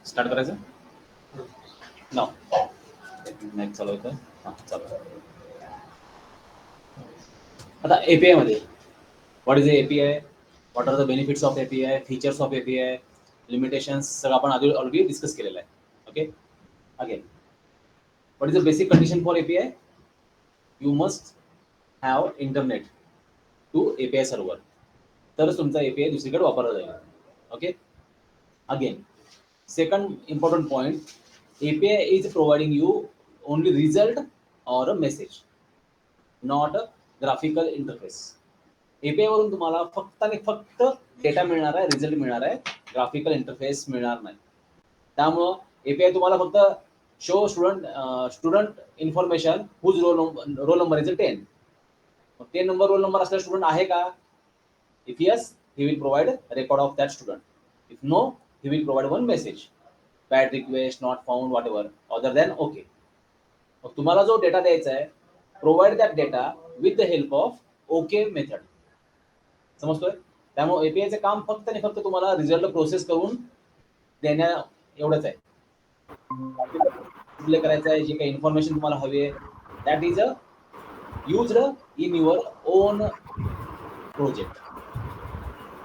Start करायचं नाव match चालू होतं. हां चालू. आता एपीआय मध्ये what is API, what are the benefits of API, features of API, limitations सगळं आपण आधी ऑलरेडी डिस्कस केलेलं आहे. Okay, again what is the basic condition for API? You must have internet to API server, तरच तुमचा API दुसरीकडे वापरला जाईल. Okay, again second important point, API is providing you only result or a message, not a graphical interface. API वरून तुम्हाला फक्त आणि फक्त डेटा मिळणार आहे, रिझल्ट मिळणार आहे, ग्राफिकल इंटरफेस मिळणार नाही. त्यामुळं API तुम्हाला फक्त show student information whose roll number is 10. 10 number roll number असलेला स्टुडंट आहे का? If yes, he will provide a record of that student. If no, he will provide one message, bad request, not found, whatever, other than okay. मग तुम्हाला जो data द्यायचा आहे, provide that data with the help of okay method. समजतोय? त्यामुळे एपीआयचं काम फक्त आणि फक्त तुम्हाला रिझल्ट प्रोसेस करून देण्या एवढंच आहे. डिस्प्ले करायचं आहे, जे काही इन्फॉर्मेशन तुम्हाला हवी आहे, that is a used in your own project,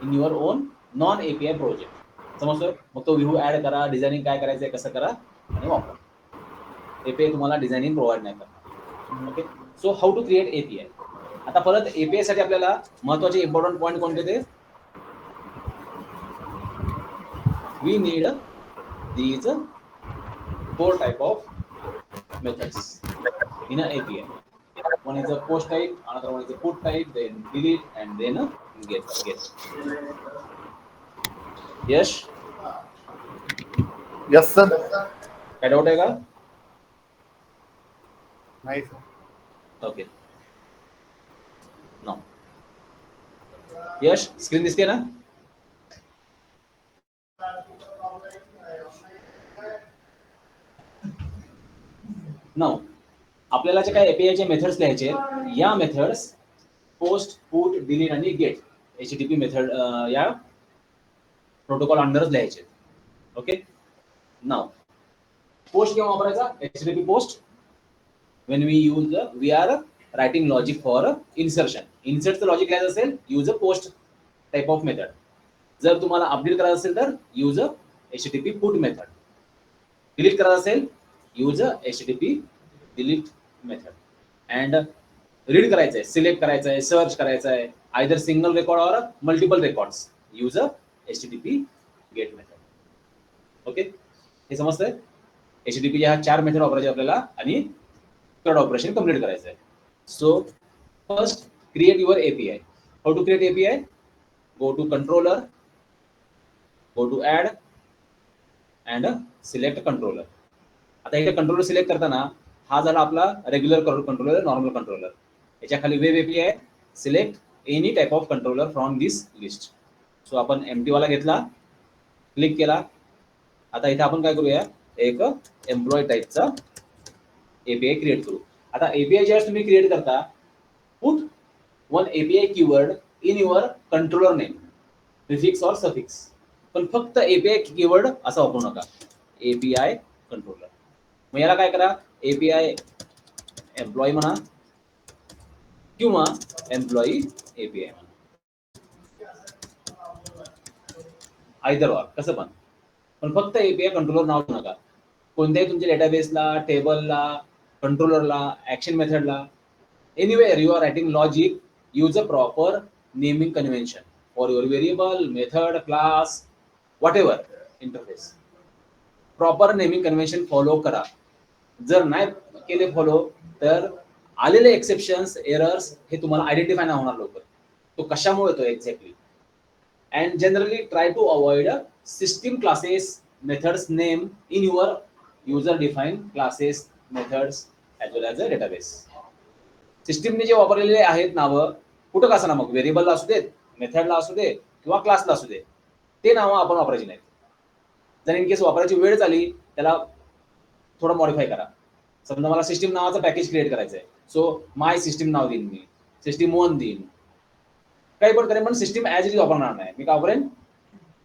in your own non API project. समजतोय? मग तो व्ह्यू ऍड करा, डिझायनिंग काय करायचंय कसं करा आणि वापरा. एपीआय तुम्हाला डिझायनिंग प्रोव्हाइड नाही करणार. Okay, so how to create API. आता परत एपीआय साठी आपल्याला महत्वाचे इम्पॉर्टंट पॉईंट कोणते ते? We need these 4 type of methods in an API. One is a post type, another one is a put type, then delete, and then get. Yes? Yes, sir. काय doubt आहे का? नाही sir. Okay, no. Yash, screen दिसते ना? Now आपल्याला जे काही एपीआयचे methods लिहायचे, या मेथड्स पोस्ट, पुट, डिलीट आणि गेट एचटीटीपी मेथड या प्रोटोकॉल अंडरच लिहायचे. ओके, नाउ पोस्ट केव्हा वापरायचा? HTTP post when we are writing logic for insertion. इन्सर्टचं लॉजिक लिहायचं असेल, use a post type of method. जर तुम्हाला अपडेट करायचं असेल तर use a HTTP put method. Delete करायचं असेल, use a HTTP delete method. And read करायचं आहे, सिलेक्ट करायचं आहे, सर्च करायचं आहे, either single record or multiple records, use a HTTP get method. Okay, हे समजतंय? एचटीटीपी ह्या 4 मेथड वापरायचे आपल्याला आणि थर्ड ऑपरेशन कंप्लीट करायचं आहे. So first, create your API. How to create API? Go to controller, go to add and select controller. आता इथे कंट्रोलर सिलेक्ट करताना हा झाला आपला रेग्युलर कंट्रोलर, नॉर्मल कंट्रोलर. याच्या खाली web API, select any type of controller from this list. So आपण empty वाला घेतला, क्लिक केला. आता इथे आपण काय करूया, एक एम्प्लॉय टाइपचा एपीआय क्रिएट करू. आता एपीआय ज्यावेळेस तुम्ही क्रिएट करता, put one API keyword in your controller name, prefix or suffix. पण फक्त एपीआय कीवर्ड असा वापरू नका, एपीआय कंट्रोलर. मग याला काय करा, एपीआय एम्प्लॉय म्हणा किंवा एम्प्लॉई एपीआय म्हणा, आयदर ऑर कसं पण फक्त एपीआय कंट्रोलर नाव ठेवू नका. कोणत्याही तुमच्या डेटाबेसला, टेबलला, कंट्रोलरला, ऍक्शन मेथडला, anywhere you are writing logic, use a proper naming convention for your variable, method, class, whatever interface. Proper naming convention follow करा. जर नाही केले फॉलो तर आलेले एक्सेप्शन्स, एरर्स हे तुम्हाला आयडेंटिफाय नाही होणार लवकर. तो कशामुळे येतो exactly. And generally try to avoid system classes methods name in your user define classes methods as well as a database. सिस्टीमने जे वापरलेले आहेत नावं, कुठं का असं, मग व्हेरिएबलला असू देत, मेथडला असू दे किंवा क्लासला असू दे, ते नावं आपण वापरायची नाहीत. जर इन केस वापरायची वेळ झाली, त्याला थोडं मॉडिफाय करा. समजा मला सिस्टीम नावाचं पॅकेज क्रिएट करायचं आहे, सो माय सिस्टीम नाव देईन मी, सिस्टीम 1 देईन, काही पण करेन, पण सिस्टीम ॲज इट इज वापरणार नाही. मी काय वापरेन,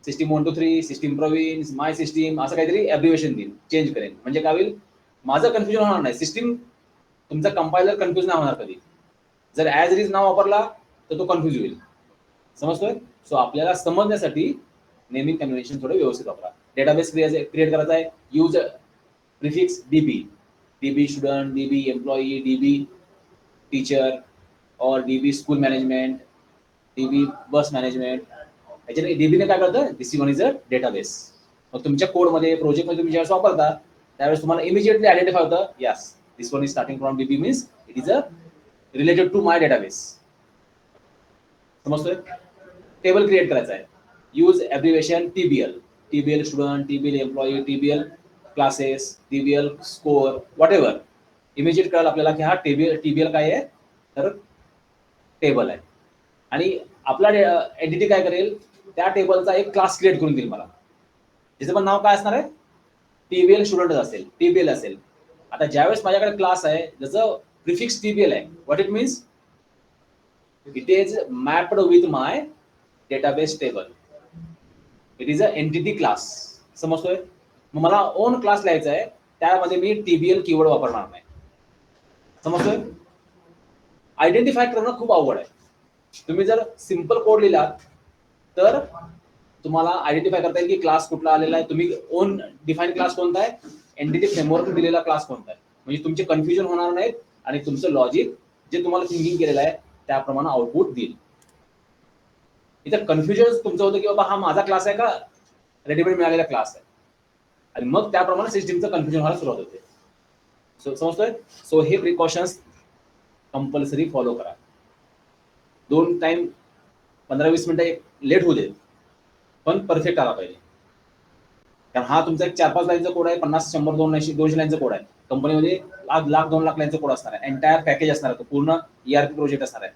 सिस्टीम 1 2 3, सिस्टीम प्रवीण, माय सिस्टीम, असं काहीतरी ॲब्रिव्हिएशन देईन, चेंज करेन. म्हणजे काय होईल, माझं कन्फ्युजन होणार नाही. सिस्टीम तुमचा कंपायलर कन्फ्यूज नाही होणार कधी. जर ॲज इट इज नाव वापरला तर तो कन्फ्यूज होईल. समजतोय? सो आपल्याला समजण्यासाठी नेमिंग कन्व्हेन्शन थोडं व्यवस्थित वापरा. डेटाबेस क्रिएट करायचा आहे, use prefix DB, DB student, DB employee, DB teacher, और DB school management, DB bus management. याच्याने डीबीने काय करतं, this one is a database. मग तुमच्या कोडमध्ये, प्रोजेक्टमध्ये तुम्ही ज्यावेळेस वापरता त्यावेळेस तुम्हाला इमिजिएटली आयडेंटिफाय होतं, yes this one is starting from DB, means it is a related to my database. समजतोय? टेबल क्रिएट करायचा आहे, use abbreviation TBL, TBL student, TBL employee, TBL classes, टीबीएल score, what ever. Immediate कळेल आपल्याला की हा टीबीएल काय आहे, तर टेबल आहे. आणि आपला एंटिटी काय करेल, त्या टेबलचा एक क्लास क्रिएट करून देईल मला, ज्याचं पण नाव काय असणार आहे, टीबीएल स्टुडंट असेल, टीबीएल असेल. आता ज्यावेळेस माझ्याकडे क्लास आहे ज्याचं प्रिफिक्स टीबीएल आहे, what it means, it is mapped with my database table, it is a entity class. समजतोय? मग मला ओन क्लास लिहायचा आहे, त्यामध्ये मी टीबीएल कीवर्ड वापरणार नाही. समजतोय? आयडेंटिफाय करणं खूप अवघड आहे. तुम्ही जर सिंपल कोड लिहिलात तर तुम्हाला आयडेंटिफाय करता येईल की क्लास कुठला आलेला आहे, तुम्ही ओन डिफाईन क्लास कोणता आहे, एंटिटी फ्रेमवर्क दिलेला क्लास कोणता आहे. म्हणजे तुमचे कन्फ्युजन होणार नाहीत आणि तुमचं लॉजिक जे तुम्हाला थिंकिंग केलेलं आहे त्याप्रमाणे आउटपुट देईल. इथं कन्फ्युजन तुमचं होतं की बाबा हा माझा क्लास आहे का रेडीमेड मिळालेला क्लास आहे, आणि मग त्याप्रमाणे सिस्टीमचं कन्फ्युजन व्हायला सुरुवात होते. समजतोय? सो हे प्रिकॉशन्स कंपल्सरी फॉलो करा. 2 टाइम 15-20 मिनिटं लेट होऊ दे, पण परफेक्ट आला पाहिजे. कारण हा तुमचा एक 4-5 लाईनचा कोड आहे, 50 100 200 लाईनचा कोड आहे. कंपनीमध्ये लाख 2 लाख लाईनचा कोड असणार आहे, एंटायर पॅकेज असणार आहे, तो पूर्ण ERP प्रोजेक्ट असणार आहे.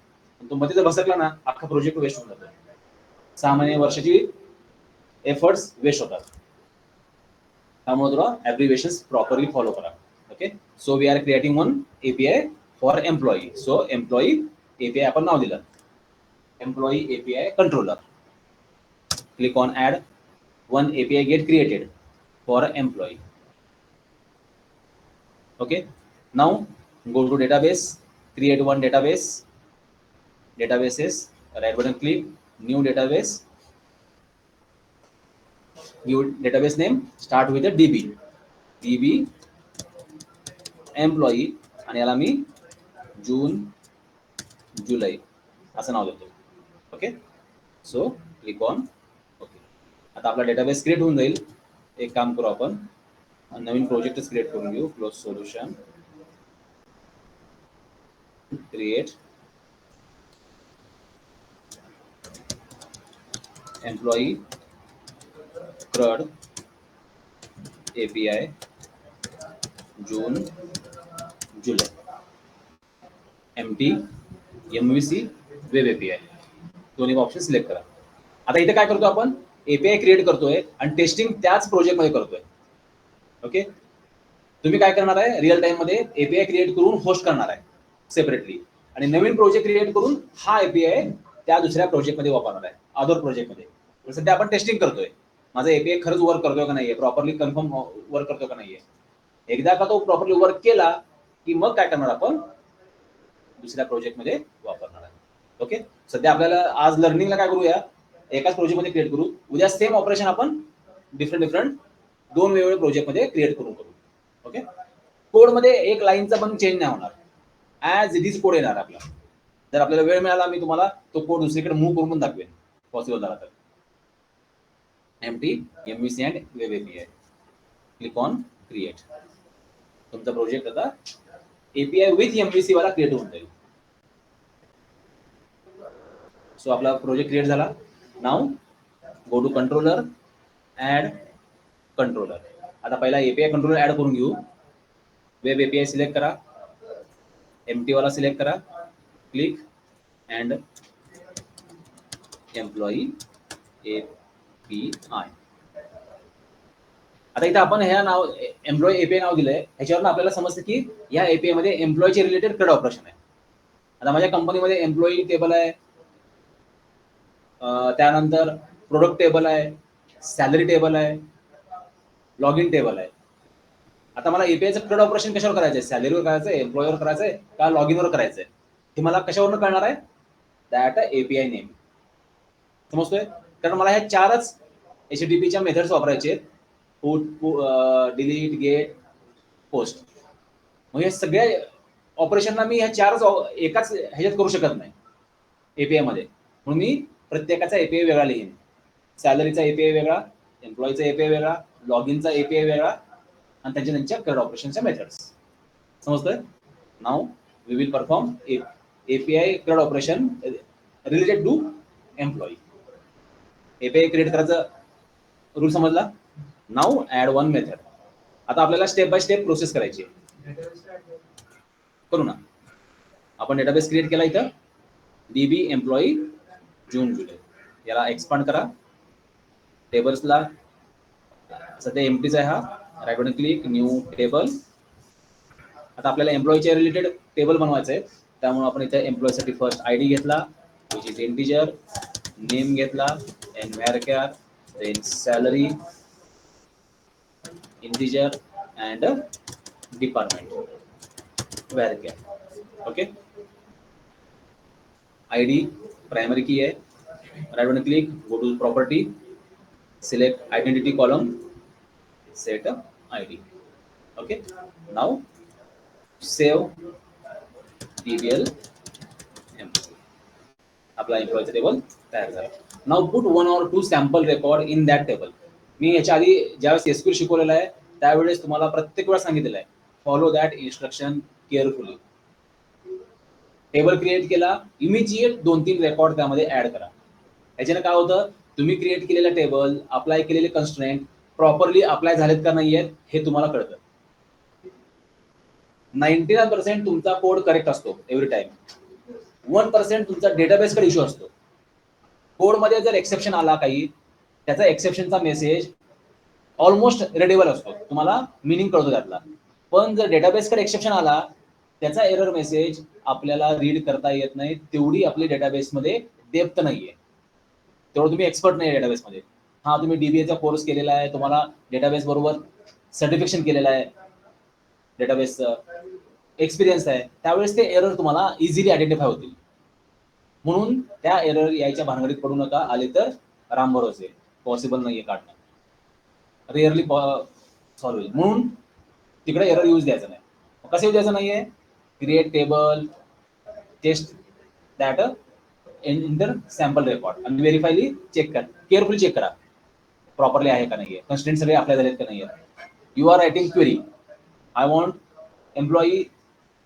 तो मध्ये जर बसकला ना, अख्खा प्रोजेक्ट वेस्ट होऊन जातो. 6 महिने वर्षाची एफर्ट्स वेस्ट होतात. त्यामुळे तुला ॲब्रिव्हिएशन्स प्रॉपरली फॉलो करा. Okay, so we are creating one API for employee. So employee API आपण नाव दिलं, employee API controller. Click on add one API get created for employee. Okay, now go to database, create one database, databases, right button click, new database, new database name, start with a DB employee, आणि याला मी जून जुलै असं नाव देतो. Okay, so click on okay. आता आपला database create होऊन जाईल. एक काम करू, आपण नवीन प्रोजेक्टच क्रिएट करून घेऊ. Close solution, create employee CRUD API जून जुलै, MT MVC वेब API, दोन्ही ऑप्शन सिलेक्ट करा. आता इथे काय करतो आपण, API क्रिएट करतोय आणि टेस्टिंग त्याच प्रोजेक्टमध्ये करतोय. ओके, तुम्ही काय करणार आहे, रिअल टाइम मध्ये API क्रिएट करून होस्ट करणार आहे सेपरेटली, आणि नवीन प्रोजेक्ट क्रिएट करून हा API त्या दुसऱ्या प्रोजेक्टमध्ये वापरणार आहे, अदर प्रोजेक्टमध्ये. सध्या आपण टेस्टिंग करतोय, माझा API खरंच वर्क करतोय का नाहीये, प्रॉपरली कन्फर्म वर्क करतोय का नाहीये. एकदा का तो प्रॉपरली वर्क केला की मग काय करणार, आपण दुसऱ्या प्रोजेक्टमध्ये वापरणार आहे. ओके, सध्या आपल्याला आज लर्निंगला काय करूया, एकाच प्रोजेक्टमध्ये क्रिएट करू, उद्या सेम ऑपरेशन आपण डिफरंट 2 वेगवेगळे प्रोजेक्टमध्ये क्रिएट करू. ओके, कोडमध्ये एक लाईनचा पण चेंज नाही होणार, ॲज इट इज कोड येणार आपला. जर आपल्याला वेळ मिळाला मी तुम्हाला तो कोड दुसरीकडे मूव्ह करून पण दाखवेन, पॉसिबल झाला तर. MT MVC and web API, click on create. तुमचा प्रोजेक्ट आता API विथ MVC वाला क्रिएट होऊन जाईल. सो आपला प्रोजेक्ट क्रिएट झाला. Now go to controller, add controller. आता पहिला API कंट्रोलर ऍड करून घेऊ. वेब API सिलेक्ट करा, MT वाला सिलेक्ट करा, क्लिक अँड एम्प्लॉई API. आता इथे आपण ह्या नाव एम्प्लॉई एपीआय नाव दिलंय, ह्याच्यावरून आपल्याला समजतं की या एपीआय मध्ये एम्प्लॉईचे रिलेटेड क्रेड ऑपरेशन आहे. आता माझ्या कंपनीमध्ये एम्प्लॉई टेबल आहे, त्यानंतर प्रोडक्ट टेबल आहे, सॅलरी टेबल आहे, लॉग इन टेबल आहे. आता मला एपीआयचं क्रेड ऑपरेशन कशावर करायचं आहे? सॅलरीवर करायचं आहे, एम्प्लॉईवर करायचं आहे का लॉग इनवर करायचं आहे? हे मला कशावरून कळणार आहे? That API name. समजतोय? कारण मला ह्या 4च HTTPच्या मेथड्स वापरायचे आहेत, पुट, डिलीट, गेट, पोस्ट. मग हे सगळ्या ऑपरेशनला मी ह्या 4च एकाच ह्याच्यात करू शकत नाही एपीआय मध्ये. म्हणून मी प्रत्येकाचा एपीआय वेगळा लिहीन. सॅलरीचा एपीआय वेगळा, एम्प्लॉईचा एपीआय वेगळा, लॉग इनचा एपीआय वेगळा आणि त्यांच्या क्रेड ऑपरेशनच्या मेथड्स. समजतंय? नाव we will perform API CRUD operation related to employee. API create करायचं रूल समजला? नाव ऍड वन मेथड. आता आपल्याला स्टेप बाय स्टेप प्रोसेस करायची आहे. करू ना. आपण डेटाबेस क्रिएट केला इथं, डीबी एम्प्लॉई जून जुलै. याला एक्सपांड करा. टेबल्सला सध्या एम्प्टीच आहे हा. Right button click, new table. आता आपल्याला एम्प्लॉईच्या रिलेटेड टेबल बनवायचं आहे, त्यामुळे आपण इथे एम्प्लॉईसाठी फर्स्ट आयडी घेतला, विच इज इंटिजर, नेम घेतला, N varchar, then salary, integer and department varchar. Okay, id primary key है. Right button click, go to property, select identity column, set id. Okay, now save dbl employee. आपला एम्प्लॉईचा table तयार झाला. Now put 1 or 2 sample record in that table. मी याच्या आधी ज्यावेळेस SQL शिकवलेला आहे त्यावेळेस तुम्हाला प्रत्येक वेळा सांगितलेलं आहे, follow that instruction carefully. Table create केला, इमिजिएट 2-3 रेकॉर्ड त्यामध्ये ऍड करा. याच्याने काय होतं, तुम्ही क्रिएट केलेला टेबल, अप्लाय केलेले कन्स्ट्रेंट प्रॉपरली अप्लाय झालेत का नाहीयेत हे तुम्हाला कळतं. 99% तुमचा कोड करेक्ट असतो एव्हरी टाइम. 1% तुमचा डेटाबेसकडे इश्यू असतो. कोडमध्ये जर एक्सेप्शन आला काही, त्याचा एक्सेप्शनचा मेसेज ऑलमोस्ट रेडेबल असतो, तुम्हाला मिनिंग कळतो त्यातला. पण जर डेटाबेसकडे एक्सेप्शन आला, त्याचा एरर मेसेज आपल्याला रीड करता येत नाही. तेवढी आपली डेटाबेसमध्ये डेप्थ नाहीये, तेवढं तुम्ही एक्सपर्ट नाही डेटाबेसमध्ये. हा, तुम्ही डीबीएचा कोर्स केलेला आहे, तुम्हाला डेटाबेस बरोबर सर्टिफिकेशन केलेलं आहे, डेटाबेसचं एक्सपिरियन्स आहे, त्यावेळेस ते एरर तुम्हाला इझिली आयडेंटिफाय होतील. म्हणून त्या एरर यायच्या भानगडीत पडू नका. आले तर राम भरोसे, पॉसिबल नाहीये काढणं, रेअरली सॉल्व्ह होईल. म्हणून तिकडे एरर यूज द्यायचा नाही. कसं यूज द्यायचं नाहीये? Create table, test that enter sample record आणि व्हेरीफायली चेक करा, केअरफुली चेक करा प्रॉपरली आहे का नाहीये, कन्स्ट्रेंट सगळे अप्लाय झालेत का नाहीये. You are writing query, I want employee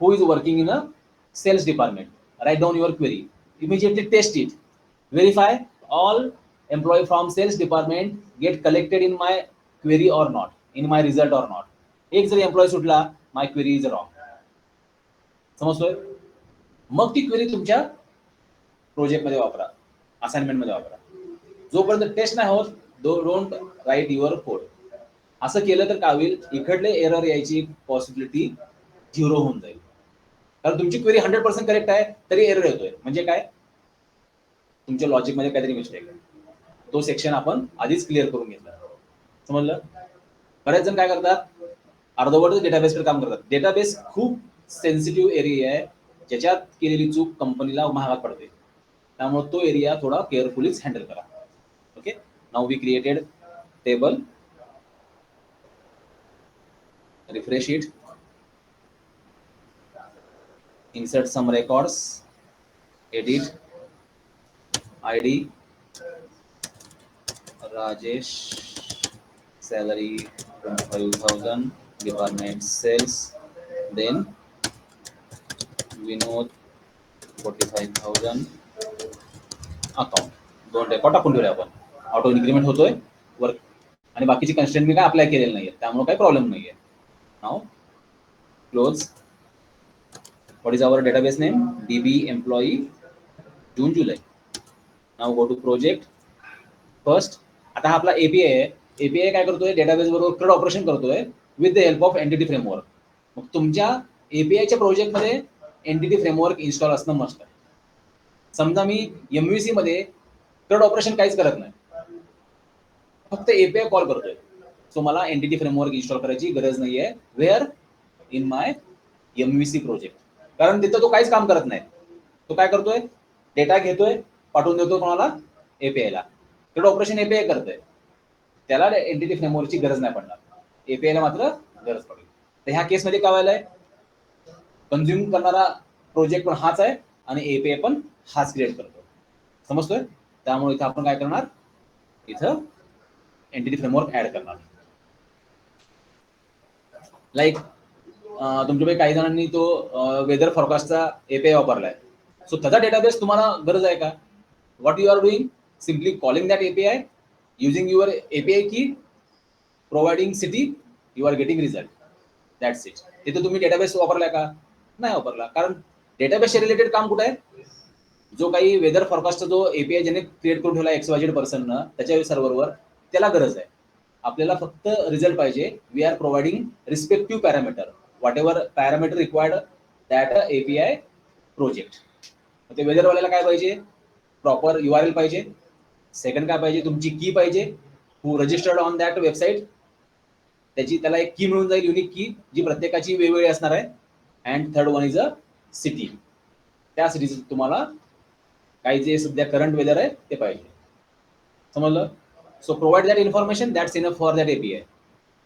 who is working in a sales department. Write down your query. Immediately test it. Verify all employee from sales department get collected in my query or not, in my result or not. एक जरी employee सुटला, my query is wrong. समजतोय? मग ती query तुमच्या प्रोजेक्टमध्ये वापरा, असाइनमेंटमध्ये वापरा. जोपर्यंत टेस्ट नाही होत, डोंट राईट युअर कोड. असं केलं तर काय होईल, इकडले एरर यायची पॉसिबिलिटी 0 होऊन जाईल. कारण तुमची क्वेरी 100% करेक्ट आहे तरी एरर येतोय, म्हणजे काय, तुमच्या लॉजिक मध्ये काहीतरी मिस्टेक आहे. तो सेक्शन आपण आधीच क्लिअर करून घेतला. समजलं? बरेच जण काय करतात, अर्धवट डेटाबेसकडे काम करतात. डेटाबेस खूप सेन्सिटिव्ह एरिया आहे, ज्याच्यात केलेली चूक कंपनीला महागात पडते. त्यामुळे तो एरिया थोडा केअरफुलीच हँडल करा. Okay, now we created table, refresh it, insert some records, edit, id Rajesh, salary 25,000, department sales, then Vinod 45,000, account. 2 record टाकून ठेवले आपण. ऑटो इन्क्रीमेंट होतोय वर्क आणि बाकीची कन्स्ट्रेंट मी काय अप्लाय केलेलं नाहीये, त्यामुळे काही प्रॉब्लेम नाहीये. Now close. What is our database name? DB employee June July. Now go to project. First, आता हा आपला API आहे, एपीआय काय करतोय, डेटाबेस बरोबर CRUD ऑपरेशन करतोय with the help of entity framework. मग तुमच्या एपीआयच्या प्रोजेक्टमध्ये एंटिटी फ्रेमवर्क इन्स्टॉल असणं मस्ट आहे. समजा मी MVC मध्ये CRUD ऑपरेशन काहीच करत नाही, फक्त एपीआय कॉल करतोय, सो मला एंटिटी फ्रेमवर्क इन्स्टॉल करायची गरज नाहीये. Where in my MVC project, कारण तिथं तो काहीच काम करत नाही. तो काय करतोय, डेटा घेतोय, पाठवून देतो कोणाला, एपीआयला. CRUD ऑपरेशन एपीआय करतोय, त्याला एंटिटी फ्रेमवर्कची गरज नाही पडणार, एपीआयला मात्र गरज पडेल. तर ह्या केसमध्ये काय व्हायलाय, कन्झ्युम करणारा प्रोजेक्ट पण हाच आहे आणि एपीआय पण हाच क्रिएट करतो. समजतोय? त्यामुळे इथं आपण काय करणार, इथं एंटिटी फ्रेमवर्क ऍड करणार. लाईक तुमच्यापैकी काही जणांनी तो वेदर फॉरकास्टचा एपीआय वापरलाय, सो त्याचा डेटाबेस तुम्हाला गरज आहे का? What you are doing, simply calling that API using your API key, providing city, you are getting result, that's it. तिथे तुम्ही डेटाबेस वापरलाय का? नाही वापरला, कारण डेटाबेसच्या रिलेटेड काम कुठे आहे? जो काही वेदर फॉरकास्टचा जो एपीआय ज्याने क्रिएट करून ठेवला XYZ पर्सननं त्याच्या सर्व्हरवर, त्याला गरज आहे. आपल्याला फक्त रिझल्ट पाहिजे. We are providing respective parameter, whatever parameter required that API project. ते वेदरवाल्याला काय पाहिजे, प्रॉपर URL पाहिजे. सेकंड काय पाहिजे, तुमची की पाहिजे, हू रजिस्टर्ड ऑन दॅट वेबसाईट, त्याला एक की मिळून जाईल, युनिक की, जी प्रत्येकाची वेगवेगळी असणार आहे. And third one is a city, त्या सिटीचं तुम्हाला काही जे सध्या करंट वेदर आहे ते पाहिजे. समजलं? So provide that information, that's enough for that API.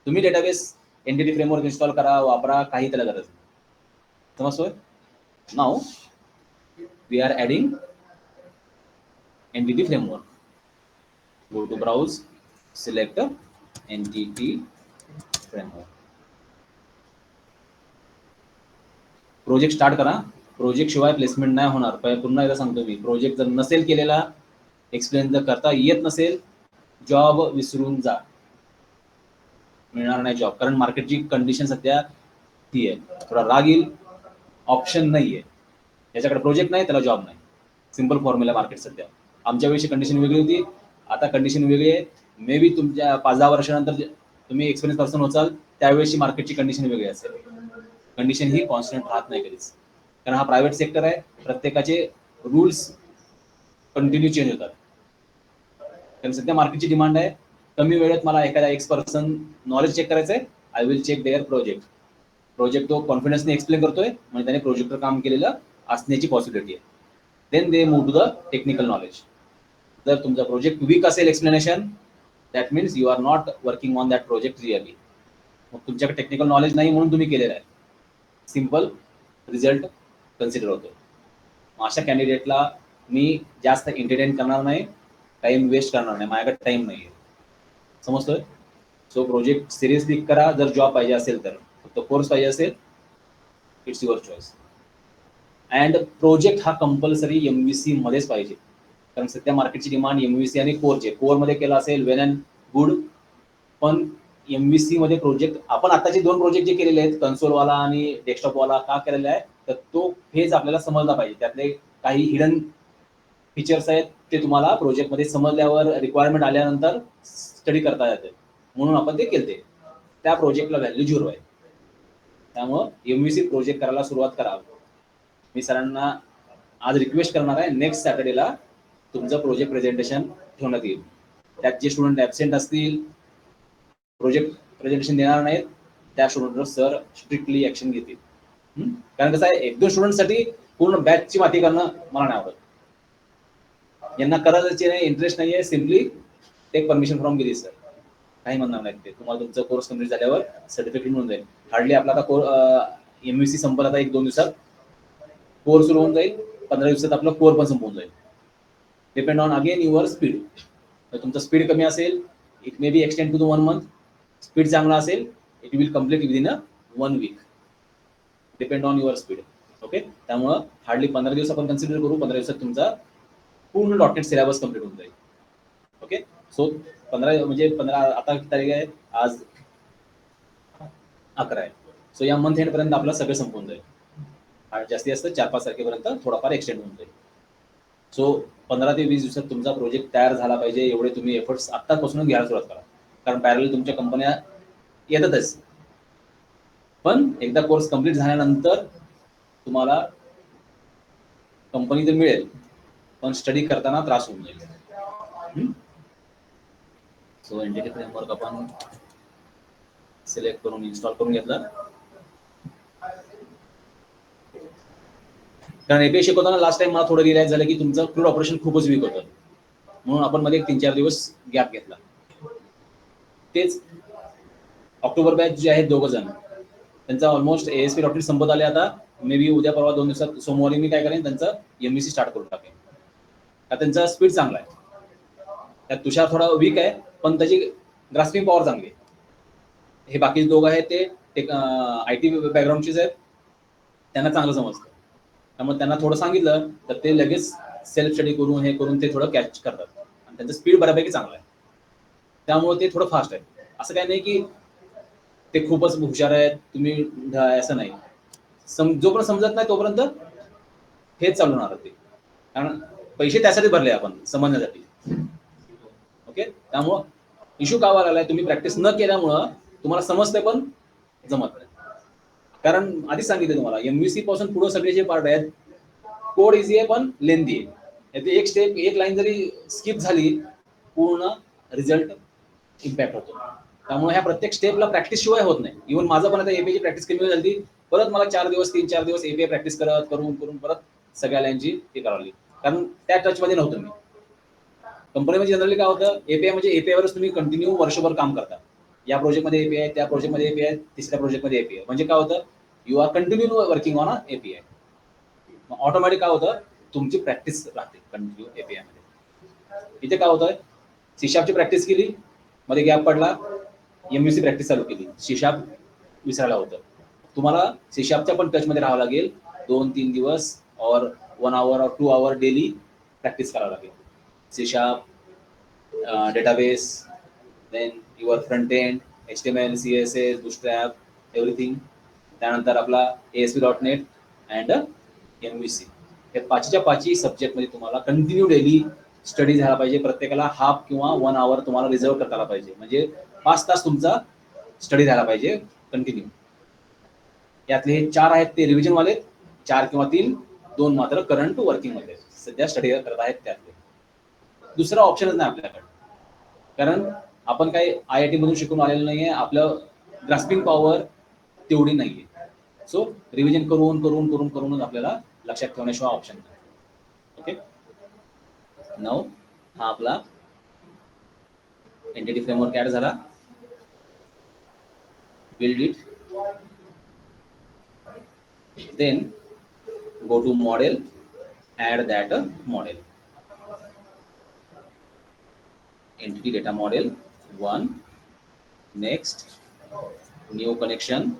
तुम्ही डेटाबेस एंटिटी फ्रेमवर्क इन्स्टॉल करा, वापरा, काही त्याला गरज नाही. समजतोय? Now we are adding entity framework. Go to browse, select entity framework. Project start करा. प्रोजेक्ट शिवाय प्लेसमेंट नाही होणार. पुन्हा एकदा सांगतो मी, प्रोजेक्ट जर नसेल केलेला, एक्सप्लेन जर करता येत नसेल, जॉब विसरून जा, मिळणार नाही जॉब. कारण मार्केटची कंडिशन सध्या ती आहे. थोडा राग येईल, ऑप्शन नाहीये. ज्याच्याकडे प्रोजेक्ट नाही त्याला जॉब नाही. सिंपल फॉर्म्युला मार्केट सध्या. आमच्या वेळेची कंडिशन वेगळी होती, आता कंडिशन वेगळी आहे. मे बी तुमच्या 5-10 वर्षानंतर तुम्ही एक्सपिरियन्स पर्सन होचाल, त्यावेळेची मार्केटची कंडिशन वेगळी असेल. कंडिशन ही कॉन्स्टंट राहत नाही कधीच, कारण हा प्रायव्हेट सेक्टर आहे. प्रत्येकाचे रूल्स कंटिन्यू चेंज होतात. कारण सध्या मार्केटची डिमांड आहे, कमी वेळेत मला एखादा एक्स पर्सन नॉलेज चेक करायचं आहे, I will check there project. Project तो कॉन्फिडन्सने एक्सप्लेन करतोय, म्हणजे त्याने प्रोजेक्टवर काम केलेलं असण्याची पॉसिबिलिटी आहे. Then they move to the technical knowledge. जर तुमचा प्रोजेक्ट वीक असेल explanation, that means you are not working on that project really. मग तुमच्याकडे टेक्निकल नॉलेज नाही म्हणून तुम्ही केलेलं आहे. सिंपल रिझल्ट कन्सिडर होतो. अशा कॅन्डिडेटला मी जास्त एंटरटेन करणार नाही, टाइम वेस्ट करणार नाही, माझ्याकडे टाइम नाही आहे. समजतोय? सो प्रोजेक्ट सिरियसली करा. जर जॉब पाहिजे असेल तर, फक्त कोर्स पाहिजे असेल, it's your choice. And project हा कंपल्सरी MVC मध्येच पाहिजे, कारण सध्या मार्केटची डिमांड MVC आणि कोरचे. कोरमध्ये केला असेल वेल अँड गुड, पण MVC मध्ये प्रोजेक्ट, आपण आताचे 2 प्रोजेक्ट जे केलेले आहेत, कन्सोलवाला आणि डेस्कटॉपवाला, का केलेला आहे, तर तो फेज आपल्याला समजला पाहिजे. त्यातले काही हिडन फीचर्स आहेत, ते तुम्हाला प्रोजेक्टमध्ये समजल्यावर, रिक्वायरमेंट आल्यानंतर स्टडी करता येते, म्हणून आपण ते केले. त्या प्रोजेक्टला व्हॅल्यू 0 आहे. त्यामुळं MVC प्रोजेक्ट करायला सुरुवात करा. मी सरांना आज रिक्वेस्ट करणार आहे, नेक्स्ट सॅटर्डेला तुमचं प्रोजेक्ट प्रेझेंटेशन ठेवण्यात येईल. त्यात जे स्टुडंट ॲबसेंट असतील, प्रोजेक्ट प्रेझेंटेशन देणार नाहीत, त्या स्टुडंटवर सर स्ट्रिक्टली ॲक्शन घेतील. कारण कसं आहे, 1-2 स्टुडंटसाठी पूर्ण बॅचची माती करणं मला नाही आवडत. यांना करायचे नाही, इंटरेस्ट नाही आहे, simply take permission from Girish sir, काही म्हणणार नाहीत ते. तुम्हाला तुमचा कोर्स कम्प्लीट झाल्यावर सर्टिफिकेट मिळून जाईल. हार्डली आपला आता MVC संपला, आता 1-2 दिवसात कोर सुरू होऊन जाईल. 15 दिवसात आपलं कोर पण संपून जाईल. Depend on again your speed. तुमचा स्पीड कमी असेल, it may be extend to the 1 month. Speed चांगला असेल, it will complete within 1 week. Depend on your speed. Okay, त्यामुळं हार्डली 15 दिवस आपण कन्सिडर करू. 15 दिवसात तुमचा पूर्ण डॉटेड सिलेबस कम्प्लीट होऊन जाईल. ओके, सो 15 म्हणजे 15, आता किती तारीख आहे, आज 11 आहे. सो या मंथ एंड पर्यंत आपलं सगळं संपून जाईल. जास्तीत जास्त 4-5 तारखेपर्यंत थोडाफार एक्सटेंड होऊन जाईल. सो 15 ते 20 दिवसात तुमचा प्रोजेक्ट तयार झाला पाहिजे, एवढे तुम्ही एफर्ट्स आत्तापासूनच घ्यायला सुरुवात करा. कारण पॅरल तुमच्या कंपन्या येतातच, पण एकदा कोर्स कंप्लीट झाल्यानंतर तुम्हाला कंपनी तर मिळेल, पण स्टडी करताना त्रास होऊन जाईल. सो एंटिटी फ्रेमवर्क आपण सिलेक्ट करून इन्स्टॉल करून घेतलं. कारण एपीआय शिकवताना लास्ट टाइम मला थोडं रिअलाइज झालं की तुमचं क्रूड ऑपरेशन खूपच वीक होतं, म्हणून आपण मध्ये 3-4 दिवस गॅप घेतला. तेच ऑक्टोबर बॅच जे आहेत 2 जण, त्यांचा ऑलमोस्ट ASP डॉक्टर संपत आले. आता मे बी उद्या परवा 2 दिवसात सोमवारी मी काय करेन, त्यांचं MVC स्टार्ट करून टाकेन. त्यांचा स्पीड चांगला आहे. त्यात तुषार थोडा वीक आहे, पण त्याची ग्रास्पिंग पॉवर चांगली आहे. हे बाकी दोघं आहेत ते IT बॅकग्राऊंडचेच आहेत, त्यांना चांगलं समजतं. त्यामुळे त्यांना थोडं सांगितलं तर ते लगेच सेल्फ स्टडी करून हे करून ते थोडं कॅच करतात, आणि त्यांचं स्पीड बऱ्यापैकी चांगलं आहे. त्यामुळे ते थोडं फास्ट आहे. असं काही नाही की ते खूपच हुशार आहेत तुम्ही, असं नाही. जोपर्यंत समजत नाही तोपर्यंत हेच चालवणार ते, कारण पैसे त्यासाठी भरले आपण समजण्यासाठी. ओके, त्यामुळं इश्यू का व्हायला, तुम्ही प्रॅक्टिस न केल्यामुळं तुम्हाला समजते पण जमत नाही. कारण आधीच सांगितलं तुम्हाला, MVC पासून पुढे सगळे जे पार्ट आहेत, कोड इझी आहे पण लेंथी आहे. एक स्टेप एक लाईन जरी स्किप झाली, पूर्ण रिझल्ट इम्पॅक्ट होतो. त्यामुळे ह्या प्रत्येक स्टेपला प्रॅक्टिस शिवाय होत नाही. इव्हन माझं पण आता एपीआयची प्रॅक्टिस कमी झाली, परत मला 3-4 दिवस एपीआय प्रॅक्टिस करून परत सगळ्या लाईनची हे करावी, कारण त्या टचमध्ये नव्हतं मी. कंपनीमध्ये जनरली काय होतं, एपीआय म्हणजे एपीआयवरच तुम्ही कंटिन्यू वर्षभर काम करता. या प्रोजेक्टमध्ये एपीआय, त्या प्रोजेक्टमध्ये एपीआय, तिसऱ्या प्रोजेक्टमध्ये एपीआय. म्हणजे काय होतं, you are continue working on API. Automatic काय होतं, तुमची प्रॅक्टिस राहते कंटिन्यू एपीआय मध्ये. इथे काय होतं, C#ची प्रॅक्टिस केली, मध्ये गॅप पडला, MVC प्रॅक्टिस चालू केली, C# विसरायला होतं. तुम्हाला C#च्या पण टचमध्ये राहावं लागेल. 2-3 दिवस और 1 hour or 2 hour daily practice करावं लागेल. C#, database, then your front end, HTML, CSS, Bootstrap, everything. त्यानंतर आपला ASP.NET अँड MVC. हे 5च्या 5 सब्जेक्टमध्ये तुम्हाला कंटिन्यू डेली स्टडी झाला पाहिजे. प्रत्येकाला हाफ किंवा 1 hour तुम्हाला रिझर्व करता आला पाहिजे. म्हणजे 5 तास तुमचा स्टडी झाला पाहिजे कंटिन्यू. यातले 4 आहेत ते रिव्हिजन वाले, 4 किंवा 3, 2 मात्र करंट वर्किंग मध्ये सध्या स्टडी करत आहेत त्यातले. दुसरा ऑप्शनच नाही आपल्याकडे, कारण आपण काही IIT मधून शिकून आलेलं नाहीये, आपलं ग्रास्पिंग पॉवर तेवढी नाहीये. सो रिव्हिजन करूनच आपल्याला लक्षात ठेवण्याशिवाय ऑप्शन नाही. ओके, नाउ हा आपला एंटिटी फ्रेमवर्क ऍड झाला. build it, then go to model, add that model, entity data model 1, next new connection,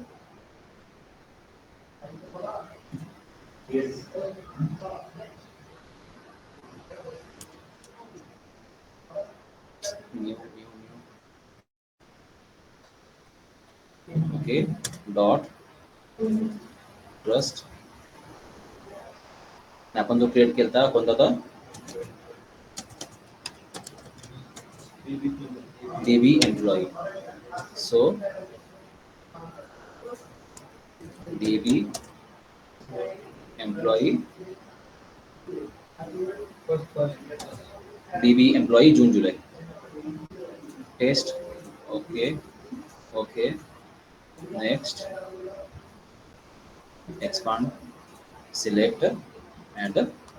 new, okay, dot trust. आपण जो क्रिएट केलता कोणता तो, DB employee. So DB employee, DB employee June July. Test. Okay, next, expand, select and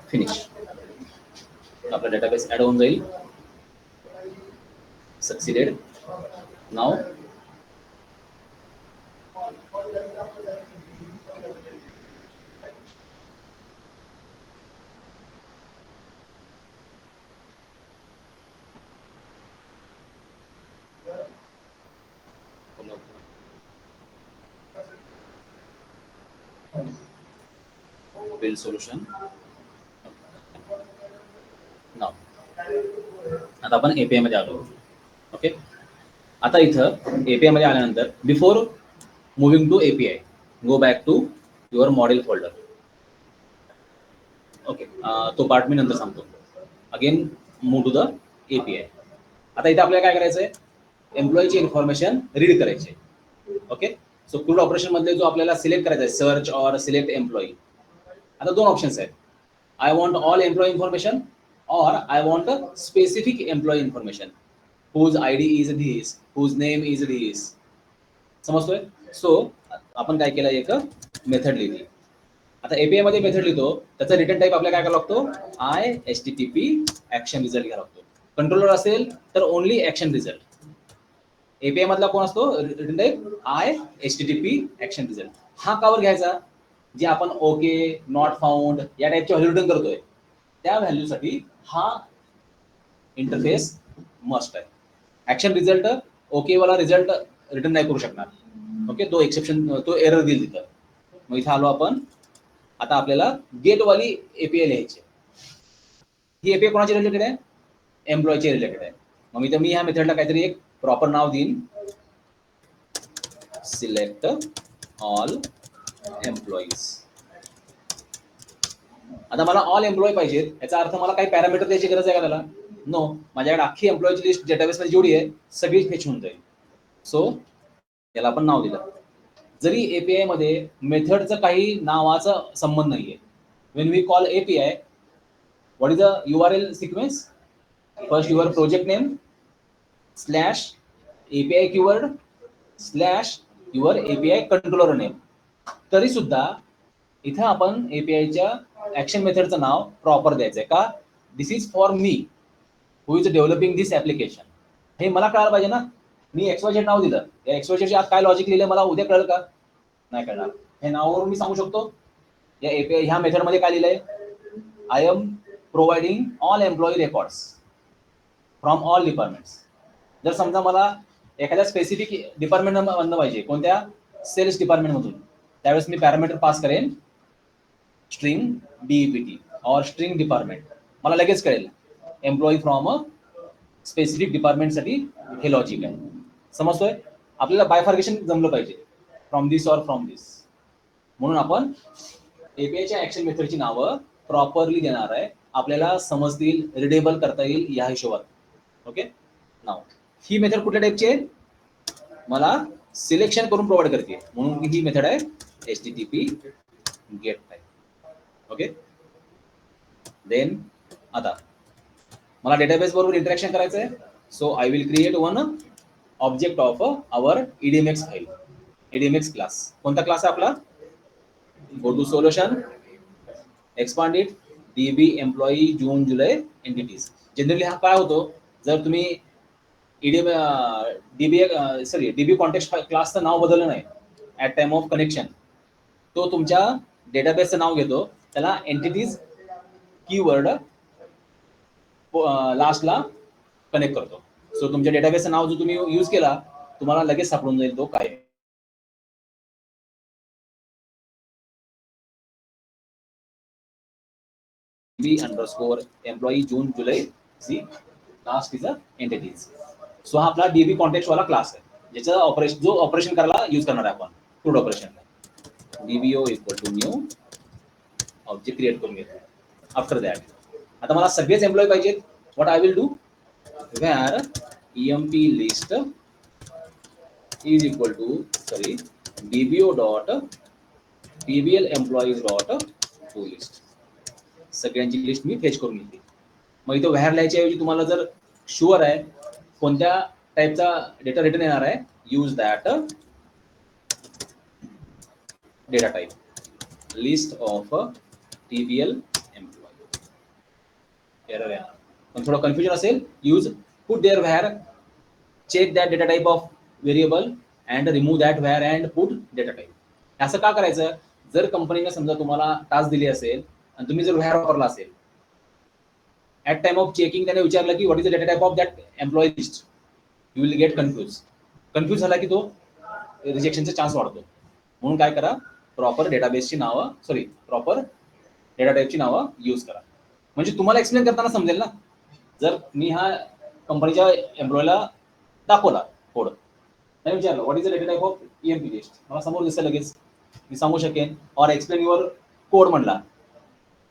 finish. आपला database add होऊन जाईल. Succeeded. Now build solution. Now आता आपण एपीआय मध्ये आलो. ओके, आता इथं एपीआय मध्ये आल्यानंतर before moving to API, go back to your model folder. Okay, तो पार्ट मी नंतर सांगतो. Again move to the API. आता इथे आपल्याला काय करायचंय, एम्प्लॉईची इन्फॉर्मेशन रीड करायची. ओके, सो क्रूड ऑपरेशन मधले जो आपल्याला सिलेक्ट करायचा आहे सर्च ऑर सिलेक्ट एम्प्लॉई, आता दोन ऑप्शन्स आहेत. I want all employee information और I want specific employee information, whose ID is this, whose name is this. समजतोय? सो आपण काय केलं, एक मेथड लिहिली. आता एपीआय मध्ये मेथड लिहितो, त्याचा रिटर्न टाईप आपल्याला काय करावा लागतो, आय HTTP ऍक्शन रिझल्ट घ्यावा लागतो. कंट्रोलर असेल तर ओनली ऍक्शन रिझल्ट. एपीआय मधला कोण असतो return type, I HTTP action result. हा कावर घ्यायचा, जे आपण ओके, नॉट फाउंड या टाईपची व्हॅल्यू रिटर्न करतोय, त्या व्हॅल्यूसाठी हा इंटरफेस मस्ट आहे. ऍक्शन रिझल्ट ओके वाला रिझल्ट रिटर्न नाही करू शकणार. ओके, तो एक्सेप्शन, तो एरर देईल तिथं. मग इथं आलो आपण. आता आपल्याला गेट वाली एपीआय लिहायची. ही एपीआय कोणाची रिलेटेड आहे, एम्प्लॉयची रिलेटेड आहे. मग इथं मी ह्या मेथडला काहीतरी एक प्रॉपर नाव देईन, सिलेक्ट ऑल एम्प्लॉईज. आता मला ऑल एम्प्लॉई पाहिजेत, याचा अर्थ मला काही पॅरामीटर द्यायची गरज आहे का त्याला, नो. माझ्याकडे अख्खी एम्प्लॉईची लिस्ट डेटाबेसमध्ये जेवढी आहे सगळी फेच होऊन जाईल. सो याला आपण नाव दिलं. जरी एपीआय मध्ये मेथडचं काही नावाचा संबंध नाहीये. When we call API, what is the URL sequence, first your project name slash API keyword slash your API controller name. तरी सुद्धा इथं आपण एपीआयच्या ऍक्शन मेथडचं नाव प्रॉपर द्यायचंय का, this is for me who is developing this application. हे मला कळायला पाहिजे ना. मी XYZ नाव दिलं, या XYZ आत काय लॉजिक लिहिलं मला उद्या कळलं का, नाही कळणार. हे नावावरून मी सांगू शकतो या एपीआय ह्या मेथडमध्ये काय लिहिलंय, I am providing all employee records from all departments. जर समजा मला एखाद्या स्पेसिफिक डिपार्टमेंट मधनं पाहिजे, कोणत्या, सेल्स डिपार्टमेंट मधून, त्यावेळेस मी पॅरामीटर पास करेन स्ट्रिंग DEPT और स्ट्रिंग डिपार्टमेंट. मला लगेच कळेल एम्प्लॉई फ्रॉम अ स्पेसिफिक डिपार्टमेंटसाठी हे लॉजिक आहे. समजतोय? आपल्याला बायफार्गेशन जमलं पाहिजे, फ्रॉम दिस और फ्रॉम दिस. म्हणून आपण एपीआयच्या ऍक्शन मेथडची नावं प्रॉपरली देणार आहे, आपल्याला समजतील, रिडेबल करता येईल या हिशोबात. ओके, नाव ही मेथड कुठल्या टाईपची आहे, मला सिलेक्शन करून प्रोव्हाइड करते, म्हणून ही मेथड आहे HTTP get type. Okay, then आता मला डेटाबेस बरोबर इंटरॅक्शन करायचं आहे. So I will create one object of our EDMX file, EDMX class. कोणता क्लास आहे आपला, go to solution, expand it, DB employee June July entities. Generally हा काय होतो, जर तुम्ही DB कॉन्टेक्स्ट क्लासचं नाव बदललं नाही ॲट टाइम ऑफ कनेक्शन, तो तुमच्या डेटाबेसचं नाव घेतो, त्याला एंटिटीज कीवर्ड लास्टला कनेक्ट करतो. सो तुमच्या डेटाबेसचं नाव जो तुम्ही यूज केला तुम्हाला लगेच सापडून जाईल तो काय. Employee June July see last is a entities. So हा आपला DB कॉन्टेक्स्ट वाला क्लास आहे, ज्याचा ऑपरेशन, जो ऑपरेशन करायला यूज करणार आहे आपण CRUD operation. DBO equal to new object create करून घेतो. आफ्टर दॅट आता मला सगळेच एम्प्लॉई पाहिजेत. What I will do, where EMP list is equal to DBO dot PBL employees dot to list. सगळ्यांची लिस्ट मी फेच करून घेतली. मग इथं व्हॅर लिहायच्या ऐवजी तुम्हाला जर शुअर आहे कोणत्या टाईपचा डेटा रिटर्न येणार आहे, use that data type list of TBL employee. Error येणार, पण थोडं कन्फ्युजन असेल, use put there var, check that data type of variable and remove that var and put data type. असं का करायचं, जर कंपनीने समजा तुम्हाला टास्क दिली असेल आणि तुम्ही जर व्हॅर वापरला असेल, ॲट टाइम ऑफ चेकिंग त्याने विचारलं की what is the data type of that employee list, you will get confuse झाला की तो रिजेक्शनचा चान्स वाढतो. म्हणून काय करा, प्रॉपर डेटाबेसची नावं, प्रॉपर डेटा टाईपची नावं यूज करा, म्हणजे तुम्हाला एक्सप्लेन करताना समजेल ना. जर मी हा कंपनीच्या एम्प्लॉईला दाखवला कोड, नाही विचारलं what is the data type of EMP list, मला समोर दिसेल लगेच, मी सांगू शकेन. ऑर एक्सप्लेन युअर कोड म्हणला,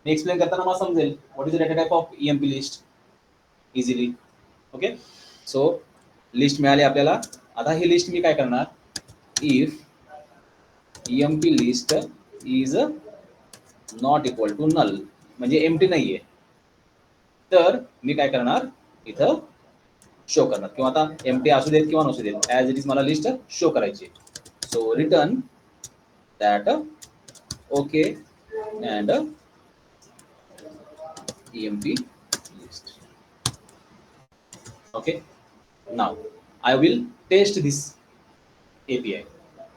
मी एक्सप्लेन करताना मला समजेल what is the data type of EMP list easily. Okay, so list मिळाली आपल्याला. आता ही लिस्ट मी काय करणार, if empty list is not equal to null, म्हणजे एम्प्टी नाहीये, तर मी काय करणार इथं शो करणार, किंवा आता एम्प्टी असू देत किंवा नसू देत, ऍज इट इज मला लिस्ट शो करायची. So return that okay and empty list. Okay, now I will test this API.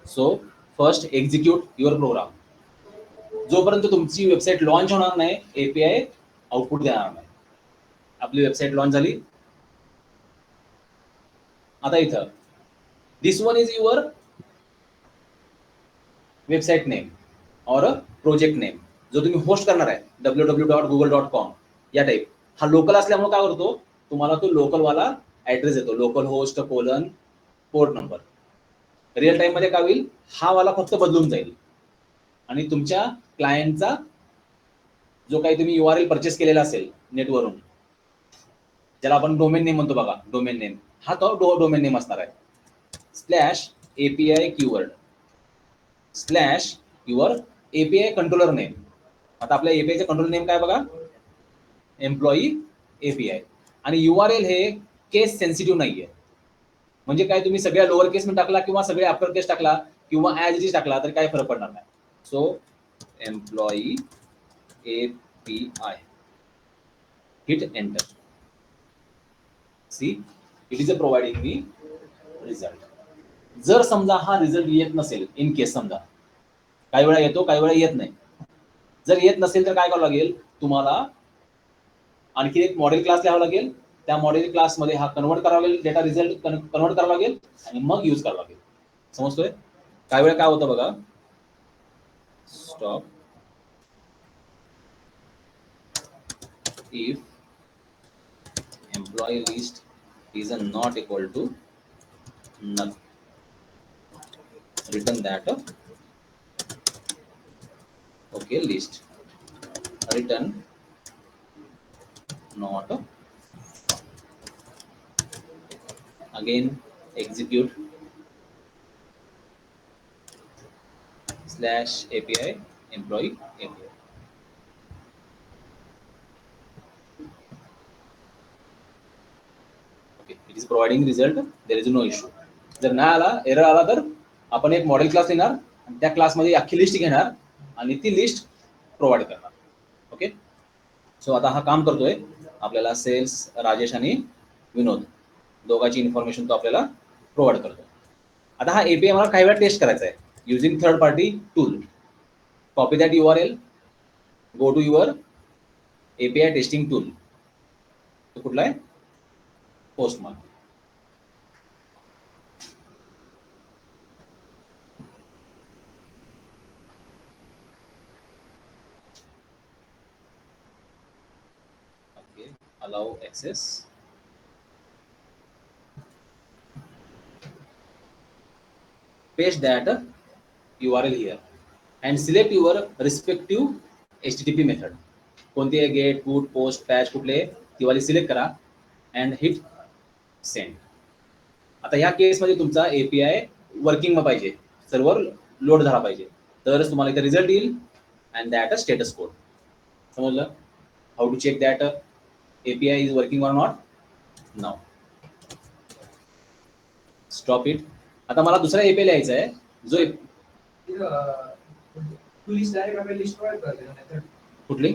So first execute your program. जोपर्यंत तुमची वेबसाईट लॉन्च होणार नाही API आउटपुट देणार नाही. आपली वेबसाईट लॉन्च झाली. आता इथं this one is your website name और प्रोजेक्ट नेम, जो तुम्ही होस्ट करणार आहे www.google.com या टाईप. हा लोकल असल्यामुळे काय करतो, तुम्हाला तो लोकलवाला ऍड्रेस येतो, local host colon port number. Real time मध्ये काय होईल, हा वाला फक्त बदलून जाईल आणि तुमच्या क्लायंटचा जो काही तुम्ही URL परचेस केलेला असेल नेटवरून, ज्याला आपण डोमेन नेम म्हणतो बघा, डोमेन नेम, हा तो डोमेन नेम असणार आहे. Slash API keyword slash your API controller name. आता आपल्या APIचं कंट्रोलर नेम काय बघा, एम्प्लॉई API. आणि URL हे केस सेन्सिटिव्ह नाहीये, म्हणजे काय तुम्ही सगळ्या लोअर केस मध्ये टाकला किंवा सगळे अपर केस टाकला किंवा ऍज इट इज टाकला तर काय फरक पडणार नाही. So employee API, hit enter. See it is providing me result. जर समजा हा रिझल्ट येत नसेल, इन केस समजा काही वेळा येतो काही वेळा येत नाही, जर येत नसेल तर काय करावं लागेल, तुम्हाला आणखी एक मॉडेल क्लास लिहावा लागेल. त्या मॉडेल क्लासमध्ये हा कन्वर्ट करावा लागेल, डेटा रिझल्ट कन्वर्ट करावा लागेल आणि मग यूज करावा लागेल. समजतोय? काही वेळा काय होतं बघा, stop if employee list is not equal to null, return that okay list, return not, again execute slash API employee API. Okay, it is providing result, there is no issue. जर नाही आला, एरर आला तर आपण एक model class लिहिणार आणि त्या क्लासमध्ये अख्खी लिस्ट घेणार आणि ती लिस्ट प्रोव्हाइड करणार. ओके, सो आता हा काम करतोय, आपल्याला सेल्स राजेश आणि विनोद दोघांची इन्फॉर्मेशन तो आपल्याला प्रोव्हाइड करतो. आता हा API मला काही वेळा टेस्ट करायचा आहे using third party tool. Copy that URL, go to your API testing tool. तो कुठला आहे, Postman. Okay, allow access. Paste that URL here and select your respective HTTP method. कोणती आहे, गेट, पुट, पोस्ट, पॅच, कुठले ती वाली select करा and hit send. आता ह्या केसमध्ये तुमचा API वर्किंग पाहिजे, सर्व्हर लोड झाला पाहिजे, तरच तुम्हाला इथे रिझल्ट येईल अँड दॅट स्टेटस कोड. समजलं? How to check that API is working or not. Now stop it. आता मला दुसरा API लिहायचा आहे जो लिस्ट डायरेक्ट आपल्याला लिस्ट प्रोव्हाइड करते ना, कुठली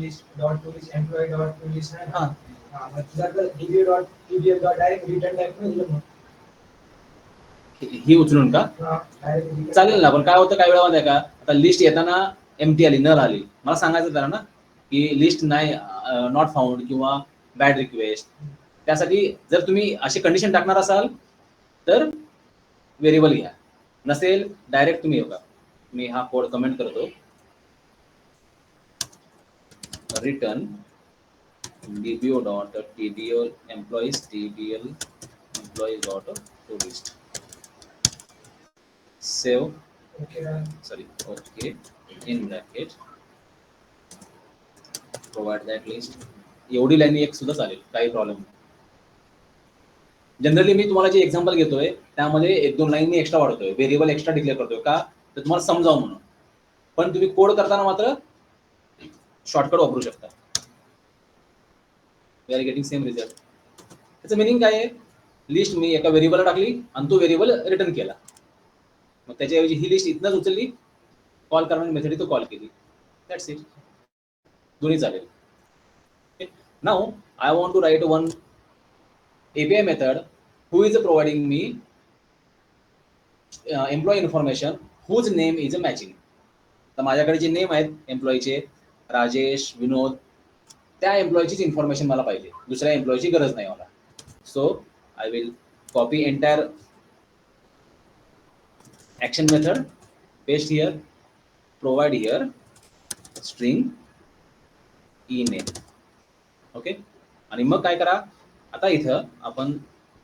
list dot to list employee dot to list आहे ना. हां, मग जर DB dot PDF dot direct return type मध्ये दिलं ही उचलून का डायरेक्ट चालेल ना. पण काय होतं काही वेळा का, आता लिस्ट येताना एम्प्टी आली, नल आली, मला सांगायचं त्याला ना की लिस्ट नाही, नॉट फाउंड किंवा बॅड रिक्वेस्ट. त्यासाठी जर तुम्ही अशी कंडिशन टाकणार असाल तर व्हेरिएबल घ्या, नसेल डायरेक्ट तुम्ही बघा. मी हा कोड कमेंट करतो, return dbo dot tdl employees tdl employees dot to list. Save, sorry, okay, in bracket provide that list. एवढी लाईन एक सुद्धा चालेल, काही प्रॉब्लेम नाही. जनरली मी तुम्हाला जे एक्झाम्पल घेतोय त्यामध्ये 1-2 लाईन मी एक्स्ट्रा वाढवतोय, व्हेरिएबल एक्स्ट्रा डिक्लेअर करतोय का तर तुम्हाला समजावं म्हणून. पण तुम्ही कोड करताना मात्र शॉर्टकट वापरू शकता. We are getting same result. त्याचं मिनिंग काय आहे? लिस्ट मी एका व्हेरिएबलला टाकली आणि तो व्हेरिएबल रिटर्न केला. मग त्याच्याऐवजी ही लिस्ट इथनंच उचलली, कॉल करणारी मेथड तो कॉल केली. That's it. दोन्ही चालेल. Now I want to write one API method who is providing me employee information whose name is matching. तर माझ्याकडे जे नेम आहेत एम्प्लॉईचे राजेश, विनोद, त्या एम्प्लॉईचीच इन्फॉर्मेशन मला पाहिजे, दुसऱ्या एम्प्लॉईची गरज नाही मला. So I will copy entire action method, paste here, provide here string E name. Okay. आणि मग काय करा, आता इथं आपण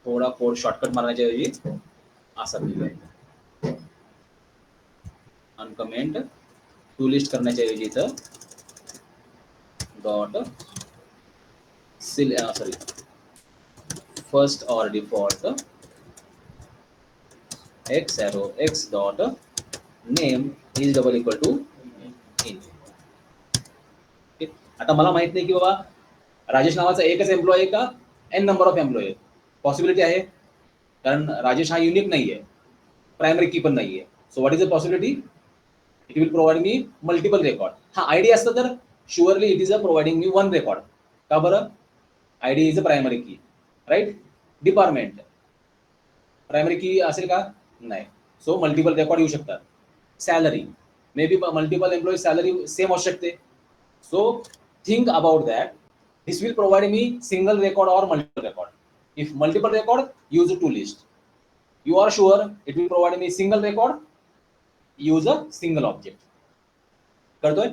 थोडा कोड शॉर्टकट मारण्याच्या ऐवजी असा लिहिलंय, अनकमेंट टू लिस्ट करण्याच्या ऐवजी इथं dot sorry first or default x arrow x dot name is double equal to in. आता मला माहित नाही की बाबा राजेश नावाचा एकच एम्प्लॉई आहे का एन नंबर ऑफ एम्प्लॉई आहे. पॉसिबिलिटी आहे, कारण राजेश हा युनिक नाही आहे, प्रायमरी की पण नाही आहे. So what is the possibility? It will provide me multiple record. हा आयडी असतं तर surely it is a providing me one record. का बरं? आयडी इज अ प्रायमरी की, राईट. डिपार्टमेंट प्रायमरी की असेल का? नाही. सो मल्टिपल रेकॉर्ड येऊ शकतात. Salary may be multiple employee salary same असू शकते. So think about that. This will provide me single record और multiple record. If multiple record, use to list. You are sure it will provide me single record, use a single object. कळतोय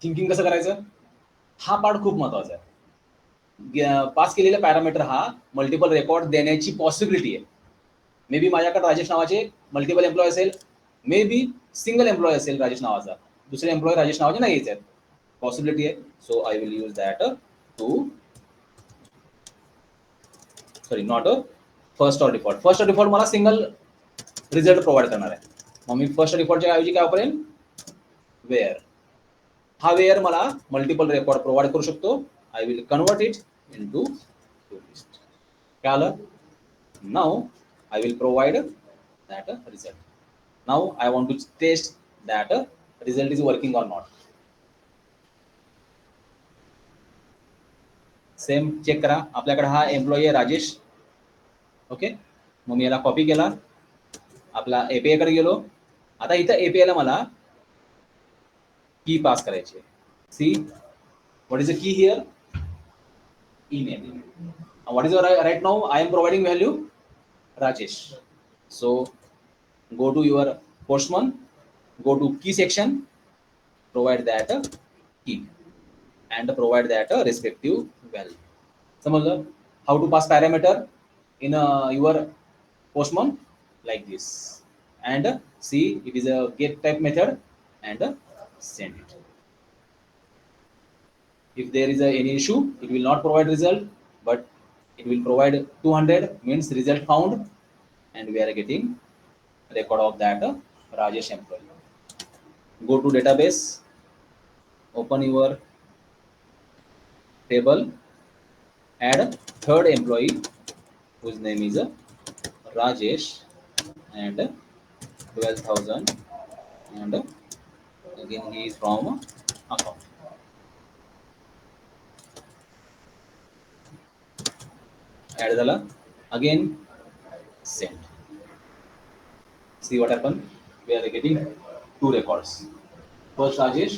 thinking कसं करायचं? हा part खूप महत्वाचा आहे. Pass केलेला parameter हा मल्टिपल रेकॉर्ड देण्याची पॉसिबिलिटी आहे. मे बी माझ्याकडे राजेश नावाचे मल्टिपल एम्प्लॉय असेल, मे बी सिंगल एम्प्लॉय असेल राजेश नावाचा, दुसरे एम्प्लॉय राजेश नावाचे नाही आहेत, पॉसिबिलिटी आहे. So I will use that to sorry not a first or default. First or default मला सिंगल रिझल्ट प्रोव्हाइड करणार आहे. मग मी फर्स्ट डिफॉल्टच्या ऐवजी काय वापरेन? वेअर. हा वेअर मला मल्टिपल रेकॉर्ड प्रोव्हाइड करू शकतो. I will convert it into list. काय आलं? Now I will provide that result. Now I want to test that result is working or not. Same check करा. आपल्याकडे हा एम्प्लॉई आहे राजेश. ओके. मग मी याला कॉपी केला, आपला एपीआय कडे गेलो. आता इथं एपीआय ला मला की पास करायची आहे. See what is the key here? E name. What is right now I am providing value Rajesh. So go to your Postman, go to key section, provide that key and provide that respective value. समजलं? How to pass parameter in your postman like this, and see it is a get type method and send it. If there is any issue, it will not provide result, but it will provide 200 means result found, and we are getting record of that Rajesh employee. Go to database, open your table, add third employee whose name is Rajesh and 12,000, and again he is from account. Add झाला, again send. See what happened? We are getting two records. First Rajesh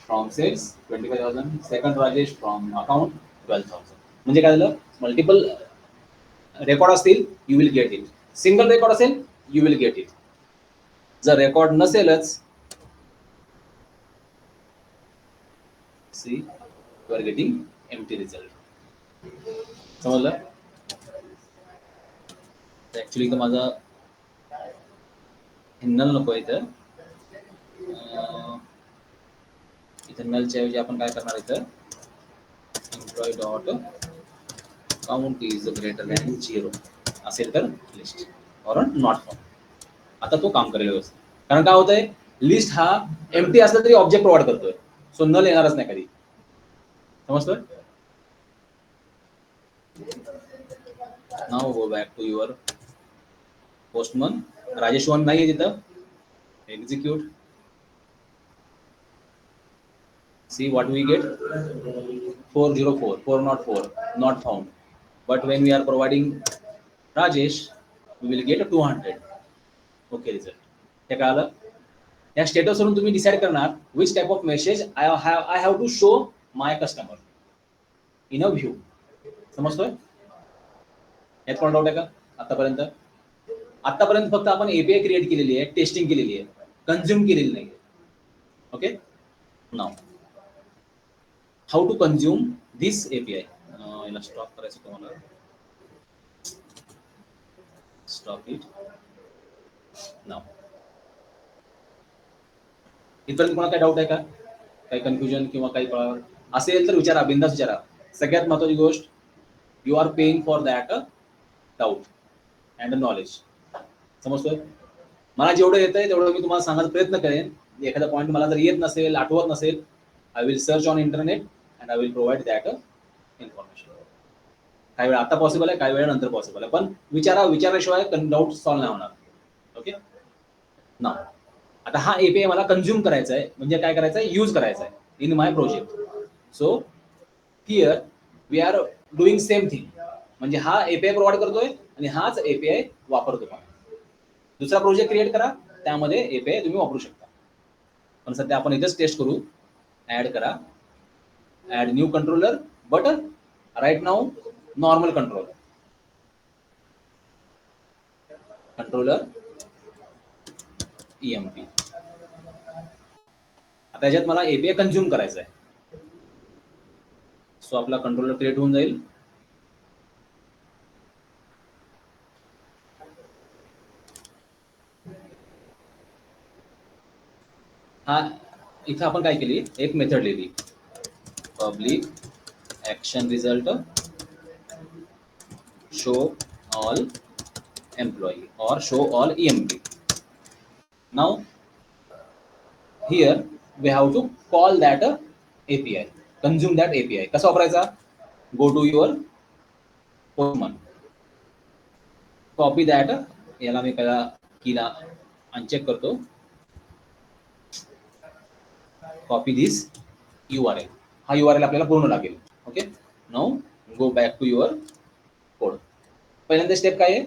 from sales 25,000, second Rajesh from account 12,000. म्हणजे काय झालं? Multiple record असतील you will get it. Single record असेल you will get it. जर record नसेलच, see you are getting empty result. समजलं? Actually तर माझा नल नको इथं. इथं नलच्या ऐवजी आपण काय करणार? इथं employee dot count is greater than 0. असेल तर लिस्ट और नॉट फाउंड. आता तो काम करेल व्यवस्थित. कारण काय होतंय, लिस्ट हा एम्प्टी असला तरी ऑब्जेक्ट प्रोव्हाइड करतोय, सो नल येणारच नाही कधी. समजतोय? Now go back to your postman. Rajesh one नाही आहे तिथं. Execute. See what we get? 404, 404, not found. But when we are providing Rajesh, we will get a 200. Okay, result. हे कळालं? या स्टेटस वरून तुम्ही डिसाइड करणार which type of message I have to show my customer in a view. समजतोय? यात कोण doubt आहे का आतापर्यंत? आतापर्यंत फक्त आपण एपीआय क्रिएट केलेली आहे, टेस्टिंग केलेली आहे, कन्झ्युम केलेली नाही. Okay, now how to consume this API. याला स्टॉप करायचं तुम्हाला. Stop it now. इथपर्यंत कोणाला काही डाऊट आहे का? काही कन्फ्युजन किंवा काही असेल तर विचारा, बिंदास विचारा. सगळ्यात महत्त्वाची गोष्ट, you are paying for that doubt and knowledge. समजतोय? मला जेवढं येतंय तेवढं मी तुम्हाला सांगायचा प्रयत्न करेन. एखादा पॉईंट मला जर येत नसेल, आठवत नसेल, I will search on internet and I will provide that information. काही वेळा आता पॉसिबल आहे, काही वेळा नंतर पॉसिबल आहे, पण विचाराशिवाय डाऊट सॉल्व्ह नाही होणार. ओके ना. आता हा एपीआय मला कन्झ्युम करायचा आहे, म्हणजे काय करायचं आहे, यूज करायचा आहे in my project. So here we are doing same thing. म्हणजे हा एपीआय प्रोव्हाइड करतोय आणि हाच एपीआय वापरतो. दुसरा प्रोजेक्ट क्रिएट करा, त्यामध्ये एपीआय तुम्ही वापरू शकता. पण सध्या आपण इथेच टेस्ट करू. ऍड करा, add new controller, but right now normal controller. Controller EMP. आता याच्यात मला एपीआय कन्झ्युम करायचा आहे, सो आपला कंट्रोलर क्रिएट होऊन जाईल. हा इथं आपण काय केली, एक मेथड लिहिली, public action result show all employee और show all EMP. Now here we have to call that API, consume that API. कसा वापरायचा? Go to your postman, copy that. याला मी पहिला कीला अनचेक करतो. Copy this URL. हा URL आपल्याला पूर्ण लागेल. Okay, now go back to your code. पहिल्यांदा स्टेप काय आहे?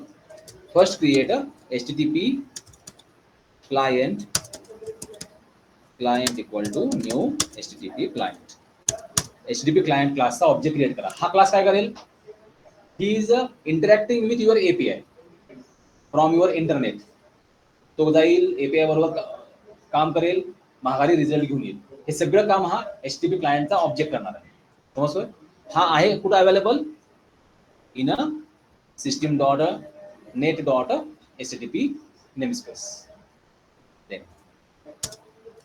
First create HTTP client equal to new HTTP client. HTTP client क्लासचा ऑब्जेक्ट क्रिएट करा. हा क्लास काय करेल? He is interacting with your API from your internet. तो जाईल एपीआय बरोबर काम करेल, माघारी रिझल्ट घेऊन येईल. हे सगळं काम हा HTTP क्लायंटचा ऑब्जेक्ट करणार आहे. समजतोय? हा आहे कुठं available? In a system dot net dot HTTP namespace. Then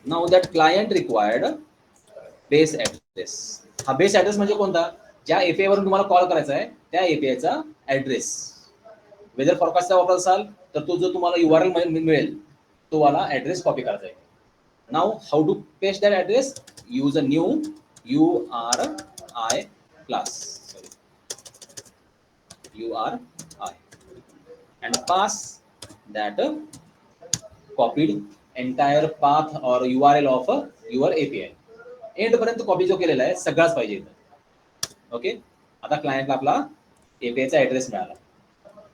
now that client required base address. हा बेस ऍड्रेस म्हणजे कोणता? ज्या एपीआय वरून तुम्हाला कॉल करायचा आहे त्या एपीआयचा ऍड्रेस. वेदर फॉरकास्टचा वापर असाल तर तो जो तुम्हाला URL मिळेल तो वाला ऍड्रेस कॉपी करायचा आहे. Now how to paste that address? Use a new URI class, URI, and pass that copied entire path or URL of your API. End पर्यंत कॉपी जो केलेला आहे सगळाच पाहिजे इथं. ओके, आता क्लायंटला आपला एपीआयचा ऍड्रेस मिळाला.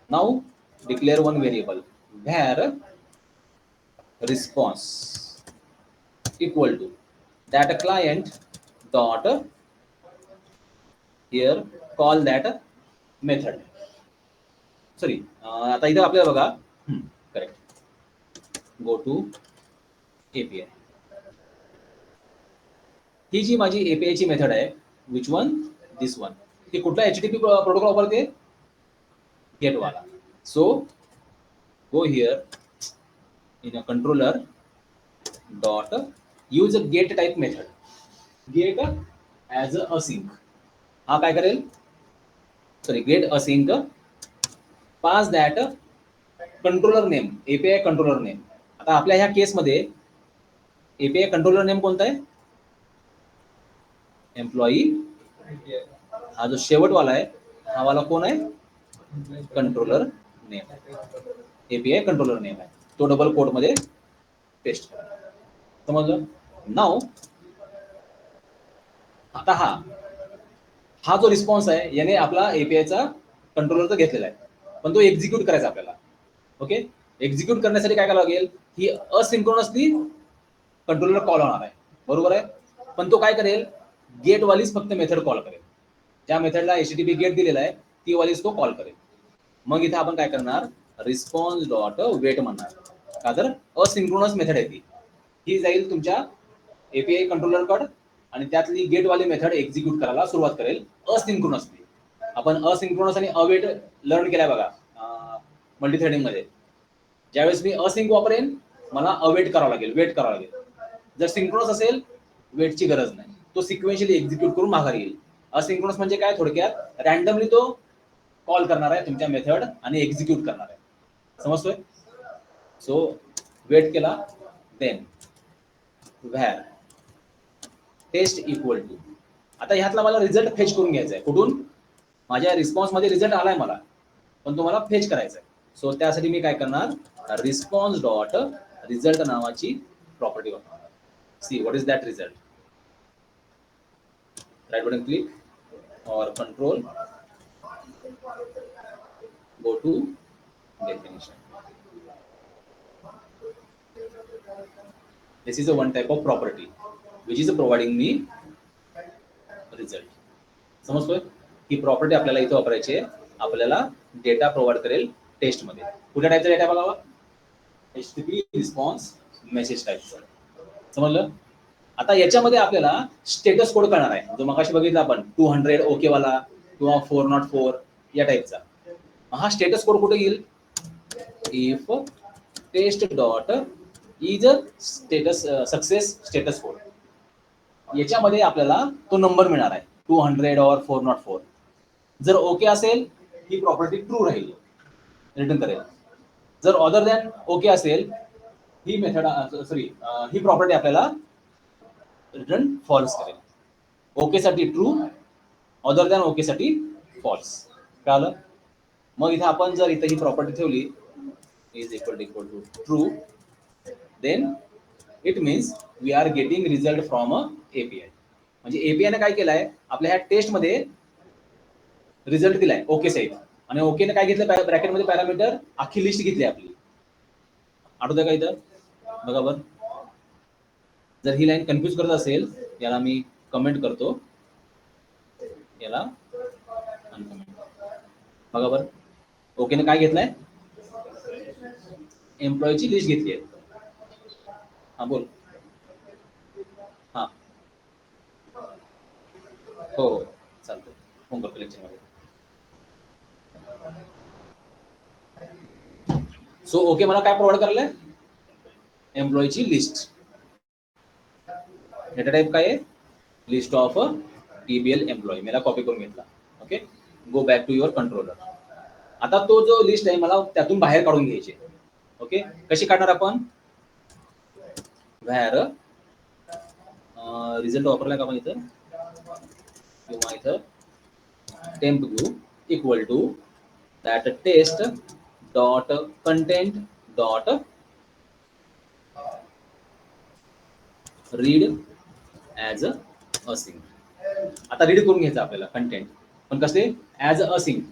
Now declare one variable where response equal to that client dot here call that method. Sorry, आता इथं आपल्याला बघा, करेक्ट, गो टू एपीआय. ही जी माझी एपीआयची मेथड आहे, विच वन? This one. ही कुठला HTTP प्रोटोकॉल वापरते? गेट वाला. So go here in a controller dot use a get type method. Get as a sync. हा काय करेल? Sorry, get async pass that controller name, API controller name. आता आपल्या ह्या केसमध्ये एपीआय कंट्रोलर नेम कोणता आहे? एम्प्लॉई. हा जो शेवटवाला आहे हा वाला कोण आहे? Controller name. API controller name आहे, तो डबल कोट मध्ये पेस्ट करा. समजलं? नाव आता हा जो रिस्पॉन्स आहे याने आपला एपीआयचा कंट्रोलरचा घेतलेला आहे, पण तो एक्झिक्यूट करायचा आपल्याला. ओके, एक्झिक्यूट करण्यासाठी काय करावं लागेल? ही असिंक्रोनसली कंट्रोलर कॉल होणार आहे, बरोबर आहे. पण तो काय करेल? गेट वालीच फक्त मेथड कॉल करेल. ज्या मेथडला एचटीटीपी गेट दिलेला आहे ती वालीच तो कॉल करेल. मग इथे आपण काय करणार? रिस्पॉन्स डॉट वेट म्हणणार, का तर असिंक्रोनस मेथड आहे ती. ही जाईल तुमच्या एपीआय कंट्रोलरकडे आणि त्यातली गेटवाली मेथड एक्झिक्यूट करायला सुरुवात करेल असिंक्रोनसली. आपण असिंक्रोनस आणि अवेट लर्न केलाय बघा मल्टी थ्रेडिंग मध्ये. ज्यावेळेस मी असिंक वापरेन मला अवेट करावं लागेल, वेट करावं लागेल. जर सिंक्रोनस असेल वेटची गरज नाही, तो सिक्वेन्शियली एक्झिक्यूट करून माघारी येईल. असिंक्रोनस म्हणजे काय? थोडक्यात रॅन्डमली तो कॉल करणार आहे तुमच्या मेथड आणि एक्झिक्यूट करणार आहे. समजतोय? सो वेट केला, then var test equal to. आता ह्यातला मला रिझल्ट फेच करून घ्यायचा आहे. कुठून? माझ्या रिस्पॉन्स मध्ये रिझल्ट आलाय मला, पण तो मला फेच करायचा आहे. सो त्यासाठी मी काय करणार? रिस्पॉन्स डॉट रिझल्ट नावाची प्रॉपर्टी वापरणार. See what is that result. Right button click or control, go to definition. This is a one type of property which is providing me result. समजतोय? ही प्रॉपर्टी आपल्याला इथे वापरायची आहे. आपल्याला डेटा प्रोव्हाइड करेल टेस्ट मध्ये. कुठल्या टाईपचा डेटा बघावा? एचटीटीपी रिस्पॉन्स मेसेज टाईपचा. समजलं? आता याच्यामध्ये आपल्याला स्टेटस कोड कळणार आहे, जो मगाशी बघितला आपण 200 ओके वाला किंवा 404 या टाईपचा. हा स्टेटस कोड कुठे येईल? If test dot is status success status code. याच्यामध्ये आपल्याला तो नंबर मिळणार आहे 200 और 404. जर ओके असेल ही प्रॉपर्टी ट्रू राहील, रिटर्न करेल. जर अदर दॅन ओके असेल ही मेथड ही प्रॉपर्टी आपल्याला रिटर्न फॉल्स करेल. ओके साठी ट्रू, अदर दॅन ओके साठी फॉल्स. कळलं? मग इथे आपण जर इथे ही प्रॉपर्टी ठेवली is equal to true, then it means we are getting result from a API. म्हणजे एपीआय ने काय केलंय? आपल्या ह्या टेस्ट मध्ये रिझल्ट दिलाय ओके सहित, आणि ओके ने काय घेतलं? ब्रॅकेट मध्ये पॅरामीटर अख्खी लिस्ट घेतली आपली. आठवतंय का इथं? बघा बरं. जर ही लाईन कन्फ्यूज करत असेल याला मी कमेंट करतो, याला अनकमेंट. बघा बरं, ओके ने काय घेतलंय? एम्प्लॉयची लिस्ट घेतली आहे. हा बोल. हा हो हो चालतंय, फोन करतो लेक्चर मध्ये. सो ओके मला काय प्रोव्हाइड करायला? एम्प्लॉयची लिस्ट. डेटा टाइप काय आहे? List of TBL employee. मला कॉपी करून घेतला. Okay, go back to your controller. आता तो जो लिस्ट आहे मला त्यातून बाहेर काढून घ्यायची. ओके, कशी काढणार आपण? व्हॅर रिझल्ट वापरलाय का आपण इथं, किंवा इथं टेम्प घेऊ equal to that test dot content dot read as async. आता रीड करून घ्यायचं आपल्याला कंटेंट, पण कसे? As async.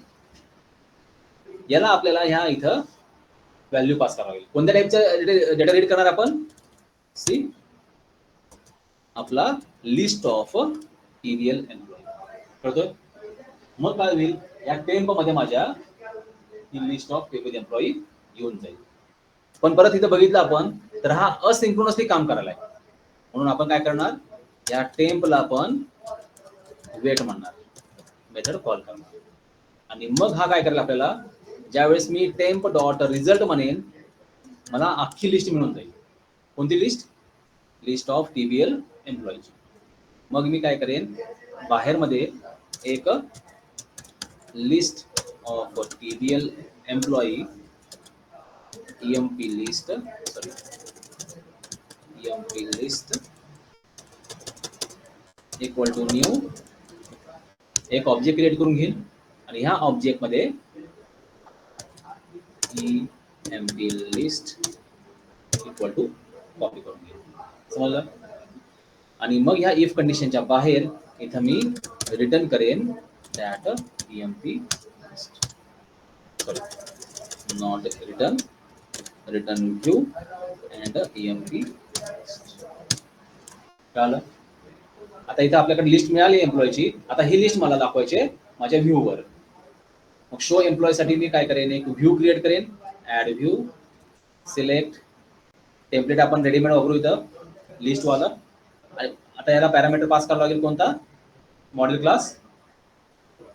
याला आपल्याला ह्या इथं व्हॅल्यू पास करावी. कोणत्या टाईपचा डेटा रीड करणार आपण? सी आपला लिस्ट ऑफ टीबीएल एम्प्लॉय. कळतोय? मग काय होईल? या टेम्प मध्ये माझ्या ही लिस्ट ऑफ टीबीएल एम्प्लॉई येऊन जाईल. पण परत इथं बघितलं आपण तर हा असिंक्रोनसली काम करायला आहे, म्हणून आपण काय करणार? या टेम्पला आपण वेट म्हणणार, मेथड कॉल करणार. आणि मग हा काय करेल आपल्याला? ज्यावेळेस मी टेम्प डॉट रिझल्ट म्हणेन मला अख्खी लिस्ट मिळून जाईल. कोणती लिस्ट? लिस्ट ऑफ टीबीएल एम्प्लॉयची. मग मी काय करेन? बाहेर मध्ये एक list of TBL employee emp list equal to new एक ऑब्जेक्ट क्रिएट करून घेईल आणि ह्या ऑब्जेक्ट मध्ये emp list equal to copy करून घेईल. समजलं? आणि मग ह्या इफ कंडिशनच्या बाहेर इथं मी रिटर्न करेन that emp not return view and emp. कळलं? आता इथं आपल्याकडे लिस्ट मिळाली एम्प्लॉयची. आता ही लिस्ट मला दाखवायची माझ्या व्ह्यूवर. मग शो एम्प्लॉय साठी मी काय करेन, एक व्ह्यू क्रिएट करेन. ऍड व्ह्यू, सिलेक्ट टेम्पलेट आपण रेडीमेड वापरू इथं लिस्ट वाला. आता याला पॅरामीटर पास करावा लागेल कोणता, मॉडेल क्लास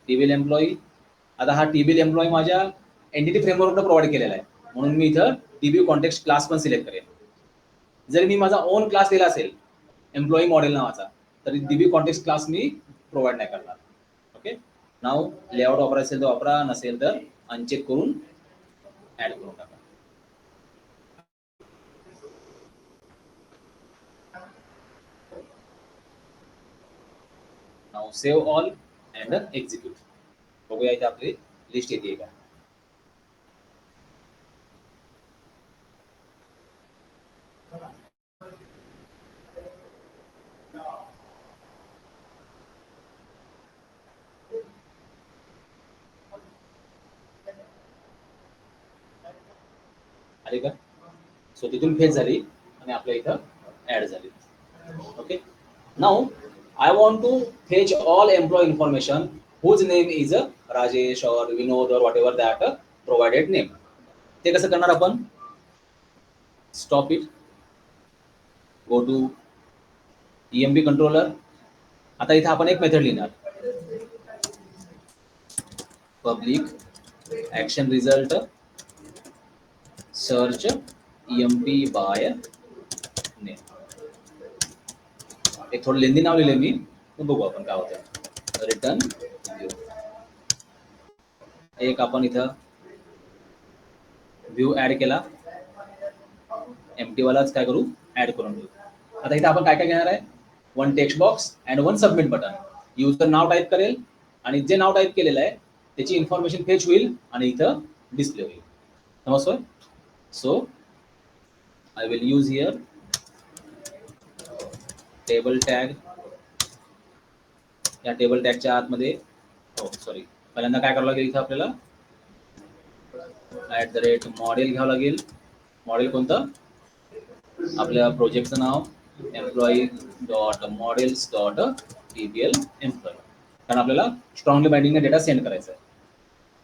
टीबीएल एम्प्लॉई. आता हा टीबीएल एम्प्लॉई माझ्या एंटिटी फ्रेमवर्कला प्रोव्हाइड केलेला आहे म्हणून मी इथं टीबी कॉन्टेक्स्ट क्लास पण सिलेक्ट करेन. जर मी माझा ओन क्लास दिला असेल एम्प्लॉई मॉडेल नावाचा तरी डीबी कॉन्टेक्स्ट क्लास मी प्रोव्हाइड नाही करणार. ओके. नाव लेआउट वापरायचं असेल तर वापरा, नसेल तर अनचेक करून ऍड करून टाका. नाव सेव्ह ऑल अँड एक्झिक्यूट. बघूया इथे आपली लिस्ट येते का. आले का. सो तिथून फेच झाली आणि आपल्या इथं ऍड झाली. Okay. Now I want to fetch all employee information whose name is Rajesh or Vinod or whatever that provided name. ते कसं करणार आपण, stop it, go to emp controller. आता इथे आपण एक मेथड लिहिणार, public action result search emp by name. एक थोडं लेंदी नाव लिहिले मी, बघू आपण काय होतं. Return view. एक आपण इथं व्ह्यू ऍड केला, एम्प्टी वालाच काय करू, ऍड करून घेऊ. आता इथं आपण काय काय घेणार आहे, one text box and one submit button. User now type करेल आणि जे नाव टाईप केलेलं आहे त्याची इन्फॉर्मेशन फेच होईल आणि इथं डिस्प्ले होईल. समजतोय. So I will use here table tag. या टेबल टॅगच्या आतमध्ये सॉरी पहिल्यांदा काय करावं लागेल, इथं आपल्याला @model घ्यावं लागेल. मॉडेल कोणतं, आपल्या प्रोजेक्टचं नाव employee dot models dot TBL employee, कारण आपल्याला स्ट्रॉंगली बाइंडिंग डेटा सेंड करायचा आहे.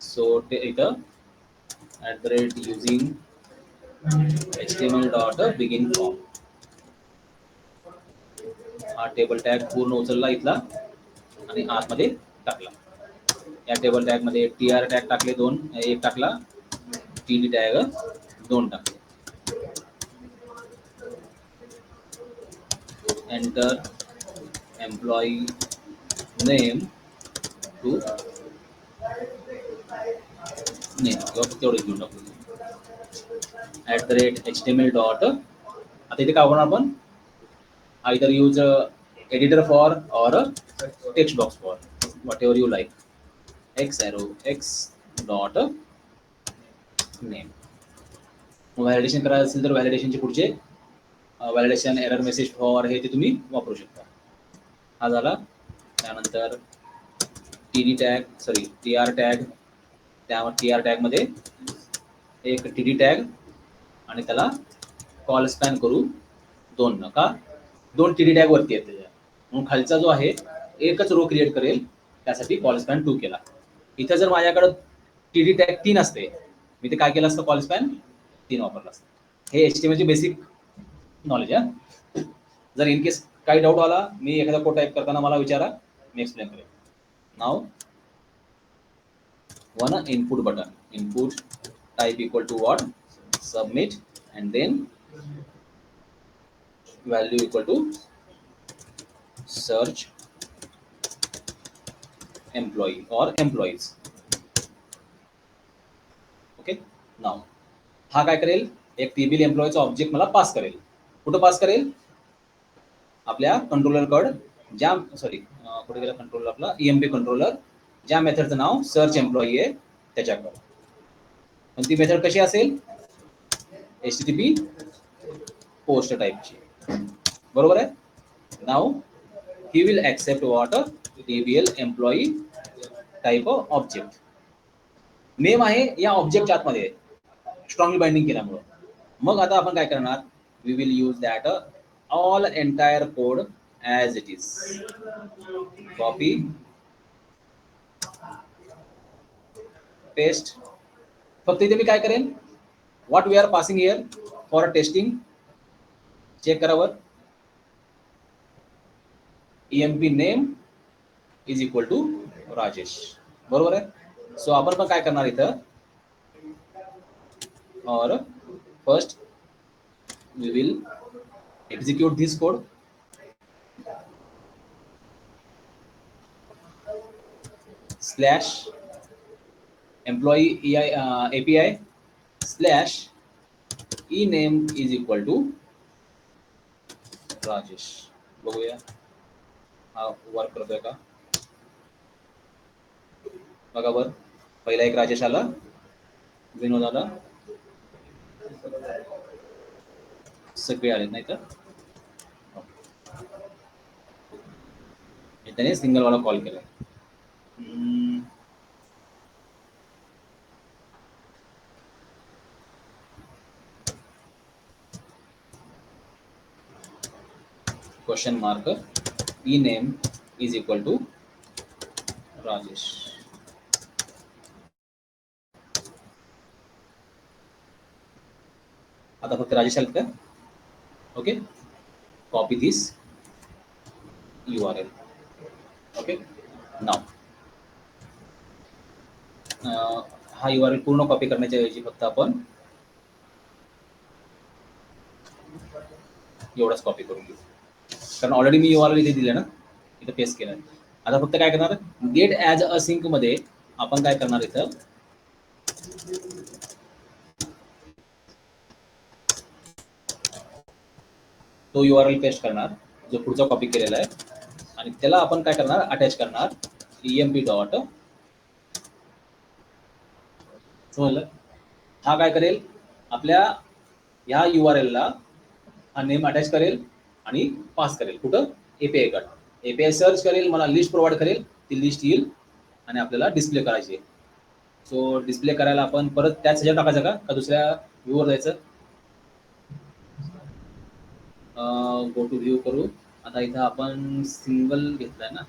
सो ते इथं using HTML dot begin form. हा टेबल टॅग पूर्ण उचलला इथला आणि आतमध्ये टाकला. या टेबल टॅग मध्ये TR टॅग टाकले एक टाकला, TD टॅग 2 टाकले. Enter employee name to name तेवढे घेऊन टाकू. @HTML dot. आता इथे काय होणार आपण, either use editor for or text box for whatever you like. X arrow x dot name. Validation करायचं असेल तर व्हॅलिडेशनचे पुढचे व्हॅलिडेशन एरर मेसेज फॉर हे ते तुम्ही वापरू शकता. हा झाला. त्यानंतर TR टॅग. त्यावर TR टॅग मध्ये एक TD टॅग आणि त्याला कॉल स्पॅन करू 2 नका, 2 TD टॅग वरती येते म्हणून खालचा जो आहे एकच रो क्रिएट करेल, त्यासाठी कॉल स्पॅन 2 केला. इथं जर माझ्याकडे TD टॅग 3 असते, मी ते काय केलं असतं, कॉल स्पॅन 3 वापरला असतं. हे HTML ची बेसिक नॉलेज आहे. जर इन केस काही डाऊट आला, मी एखादा कोड टाईप करताना मला विचारा, मी एक्सप्लेन करेन. Now one input button, input type equal to what, submit and then value equal to search employee or employees. Okay. Now हा काय करेल, एक टीबीएल एम्प्लॉयचा ऑब्जेक्ट मला पास करेल. कुठं पास करेल, आपल्या कंट्रोलर कड, ज्या सॉरी कुठे गेला कंट्रोलर, आपला ईएमपी कंट्रोलर, ज्या मेथडचं नाव सर्च एम्प्लॉई आहे त्याच्याकडे. पण ती मेथड कशी असेल, HTTP पोस्ट टाईपची. बरोबर आहे. Now he will accept what TBL employee type of object. Name आहे या ऑब्जेक्टच्या आतमध्ये स्ट्रॉंगली बाइंडिंग केल्यामुळं. मग आता आपण काय करणार, we will use that all entire code as it is. Copy paste. फक्त इथे मी काय करेन, what we are passing here for testing, check करावर. EMP name is equal to Rajesh. बरोबर आहे. सो आपण पण काय करणार इथं, or first we will execute this code. Slash employee API slash ename is equal to Rajesh. बघूया हा वर्क करतोय का. बघा वर, पहिला एक राजेश आला, विनोद आला, सगळे आले नाही तर त्याने सिंगल वाला कॉल केला. Question mark ename is equal to Rajesh. आता फक्त राजेश आलं का. Okay. Copy this URL. Okay. Now हा URL पूर्ण कॉपी करण्याच्या ऐवजी फक्त आपण एवढाच कॉपी करून घेऊ, कारण ऑलरेडी मी URL इथे दिले ना, इथं पेस्ट केलं. आता फक्त काय करणार, गेट ॲज अ सिंक मध्ये आपण काय करणार, इथं तो URL पेस्ट करणार जो पुढचा कॉपी केलेला आहे, आणि त्याला आपण काय करणार, अटॅच करणार EMP डॉट. समजलं. हा काय करेल, आपल्या ह्या URL ला हा नेम अटॅच करेल आणि पास करेल कुठं, API कडे. API सर्च करेल, मला लिस्ट प्रोव्हाइड करेल, ती लिस्ट येईल आणि आपल्याला डिस्प्ले करायची आहे. सो डिस्प्ले करायला आपण परत त्याच ह्याच्यात टाकायचं का दुसऱ्या व्ह्यूवर जायचं. गो टू व्ह्यू करू. आता इथं आपण सिंगल घेतलाय ना,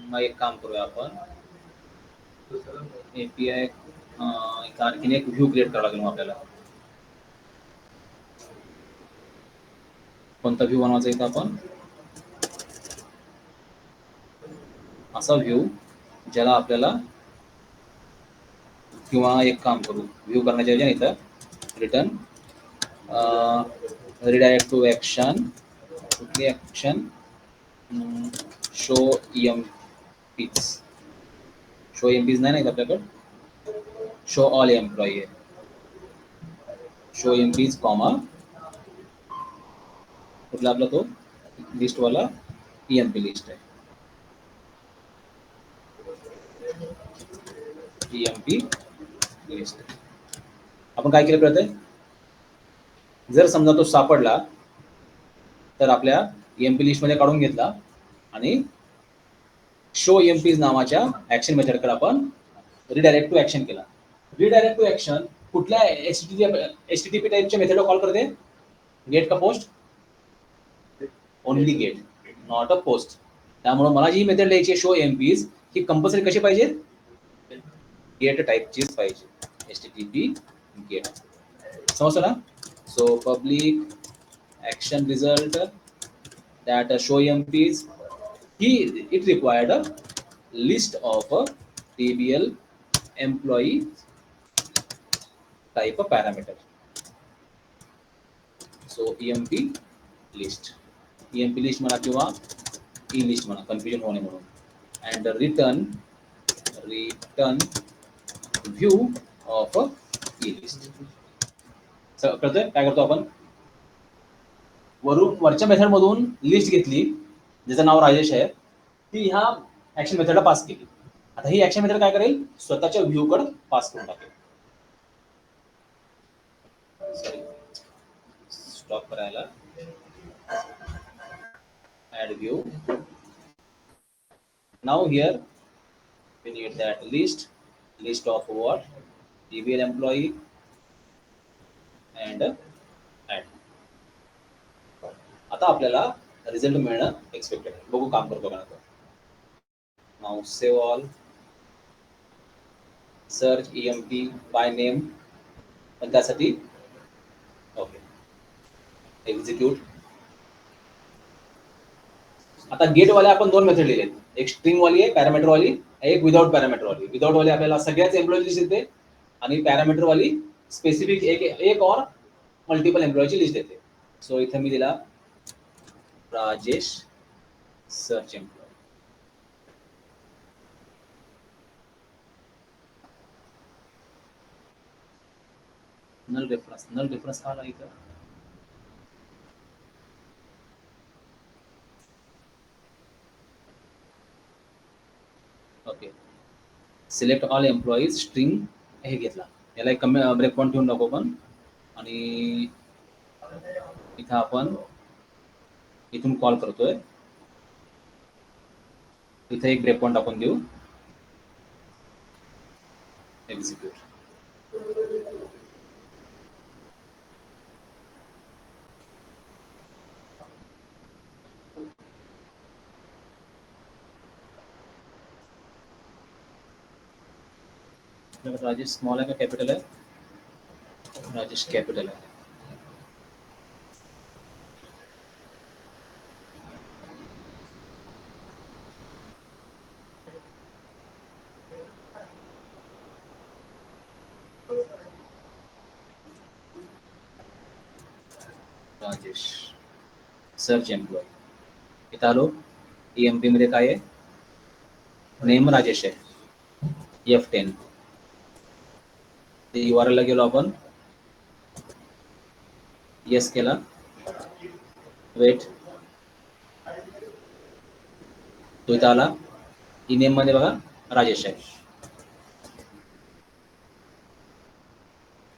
मग एक काम करूया आपण, API इथं आणखीन एक व्ह्यू क्रिएट करावा लागेल आपल्याला. कोणता व्ह्यू बनवायचा इथं आपण, असा व्ह्यू ज्याला आपल्याला, किंवा एक काम करू, व्ह्यू करण्याच्या ऐवजी इथं रिटर्न रिडायरेक्ट टू ॲक्शन, कुठली action, show EMPs. Show EMPs नाही ना आपल्याकडे, शो ऑल एम्प्लॉई आहे. शो EMPs कॉमा कुठला आपला तो लिस्टवाला EMP लिस्ट आहे. EMP list. आपण काय केलं कळतंय, जर समजा तो सापडला तर आपल्या EMP लिस्ट मध्ये काढून घेतला आणि शो EMPs नावाच्या ऍक्शन मेथडकडे आपण रिडायरेक्ट टू ऍक्शन केला. रिडायरेक्ट टू ऍक्शन कुठल्या HTTP टाईपच्या मेथडला कॉल करते, गेट का post, only get, not a post. त्यामुळे मला जी मेथड लिहायची आहे शो EMPs, ही कंपल्सरी कशी पाहिजे, गेट टाईपचीच पाहिजे, HTTP गेट. समजलं ना. So public action result that show EMPs, it required a list of TBL employee type of parameter. So EMP list म्हणा किंवा E list म्हणा, कन्फ्युजन होणे म्हणून. And return view of E list. कळतंय काय करतो आपण? वरच्या मेथड मधून लिस्ट घेतली ज्याचं नाव राजेश आहे, ती ह्या ऍक्शन मेथडला पास केली. आता ही ऍक्शन मेथड काय करेल? स्वतःच्या व्ह्यू कडे पास करून टाकेल. सॉरी, स्टॉप करायला add view. Now here we need that list of what? DBL employee and add. आता आपल्याला रिझल्ट मिळणं एक्सपेक्टेड आहे. बघू काम करतो का. Now save all, search EMP by name, पण त्यासाठी ओके एक्झिक्यूट. आता गेट वाले आपण दोन मेथड लिहिलेत, एक स्ट्रिंग वाली आहे पॅरामीटर वाली, एक विदाउट पॅरामीटर वाली. विदाउट वाली आपल्याला सगळ्याच एम्प्लॉई लिस्ट देते आणि पॅरामीटर वाली स्पेसिफिक एक और मल्टिपल एम्प्लॉयची लिस्ट देते. सो इथे मी दिला Rajesh search employee. Null reference आला इथं. Okay, select all employees string हे घेतला. याला एक कमी ब्रेक पॉईंट ठेवून टाकू आपण आणि इथं आपण इथून कॉल करतोय, इथे एक ब्रेक पॉईंट आपण देऊ, एक्झिक्यूट. राजेश स्मॉल आहे का कॅपिटल आहे? राजेश कॅपिटल आहे. Rajesh search employee. इथं आलो, EMP मध्ये काय आहे? नेम राजेश आहे, F10. ते URL ला गेलो आपण, येस केला, वेट, तो इथं आला. ई नेम मध्ये बघा राजेश आहे.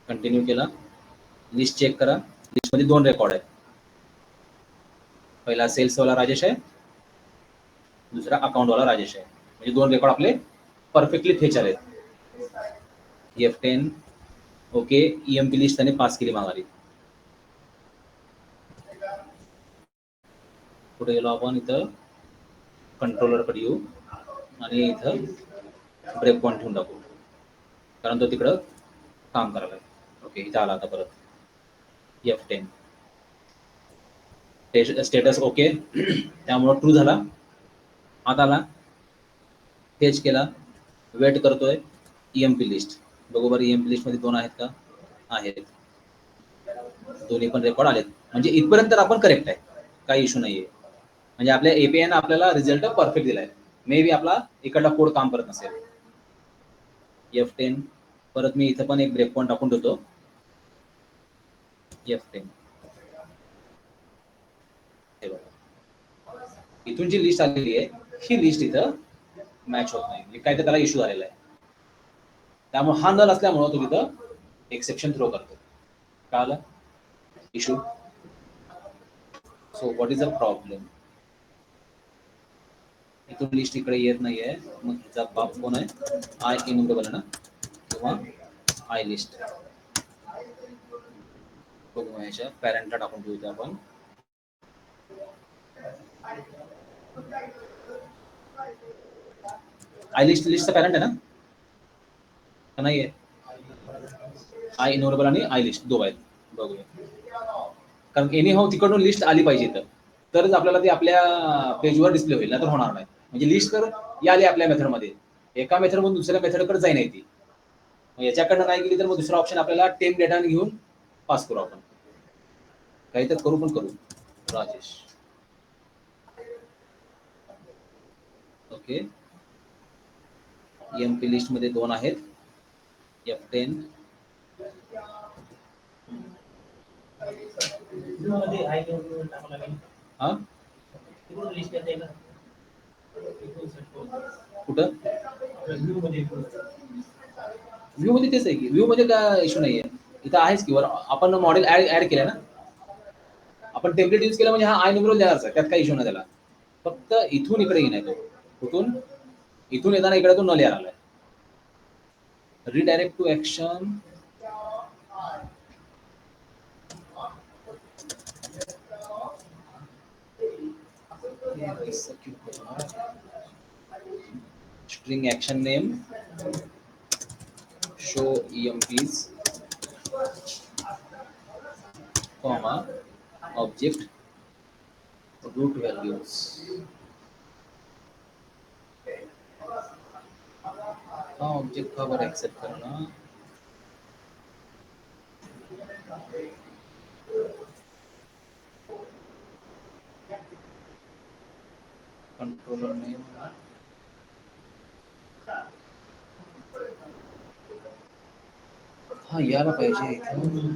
कंटिन्यू केला, लिस्ट चेक करा. लिस्ट मध्ये दोन रेकॉर्ड आहेत. पहिला सेल्स वाला राजेश आहे, दुसरा अकाउंट वाला राजेश आहे. म्हणजे दोन रेकॉर्ड आपले परफेक्टली फेचर आहेत. F10 okay. EMP लिस्ट त्याने पास केली माघारी. पुढे गेलो आपण, इथं कंट्रोलर कडे येऊ आणि इथं ब्रेक पॉईंट ठेवून टाकू, कारण तो तिकडं काम करायला. ओके, इथं आला आता परत F10 स्टेटस ओके, त्यामुळं ट्रू झाला. आता आला, फेच केला, वेट करतोय. EMP लिस्ट बघू बरं, EMP लिस्ट मध्ये दोन आहेत का? आहेत, दोन्ही पण रेकॉर्ड आलेत. म्हणजे इथपर्यंत तर आपण करेक्ट आहे, काही इश्यू नाहीये. म्हणजे आपल्या API आपल्याला रिझल्ट परफेक्ट दिलाय. मे बी आपला इकडला कोड काम करत नसेल. F10 परत मी इथं पण एक ब्रेक पॉईंट टाकून ठेवतो, F10. हे बघा, इथून जी लिस्ट आलेली आहे ही लिस्ट इथं मॅच होत नाही, काय तर त्याला इश्यू आलेला आहे. त्यामुळे हा नल असल्यामुळं तो इथं एक्सेप्शन थ्रो करतो. कळालं? Issue. So what is a problem? इथून लिस्ट इकडे येत नाहीये, मग तिचा बाप कोण आहे? आय इन्युमरेबल आहे ना, किंवा आय लिस्ट. बघू ह्याच्या पॅरेंटला टाकून ठेवू आपण. आय लिस्टचा पॅरेंट आहे ना, का नाहीये? आय इन्युमरेबल आणि आय लिस्ट दोन आहेत. बघूया, कारण एनी हाऊ तिकडून लिस्ट आली पाहिजे इथं, तरच आपल्याला ती आपल्या पेजवर डिस्प्ले होईल, ना तर होणार नाही. म्हणजे लिस्ट तर आली आपल्या मेथडमध्ये, एका मेथड मधून दुसऱ्या मेथडकडे जाई नाही ती. याच्याकडनं नाही गेली तर मग दुसरा ऑप्शन आपल्याला टेम डेटा घेऊन पास करू आपण. काही तर करू, पण करू. राजेश ओके. EMP लिस्ट मध्ये दोन आहेत, F10 मध्ये आहे निवडून टाकावं लागेल. हा तिकडून लिस्ट येते ना. कुठं व्ह्यू मध्ये व्ह्यू मध्ये तेच आहे की व्ह्यू मध्ये काय इश्यू नाहीये इथं आहेच की वर आपण मॉडेल ऍड केलं ना आपण टेम्पलेट यूज केलं म्हणजे हा आय न्यूमरल देणारच आहे त्यात काही इश्यू नाही त्याला फक्त इथून इकडे येणार तो कुठून इथून येताना इकडे तो न लिहायला आलाय redirect to action string action name show emps comma object root values हा ऑब्जेक्ट का बरं एक्सेप्ट करना कंट्रोलर नेम हा यायला पाहिजे इथं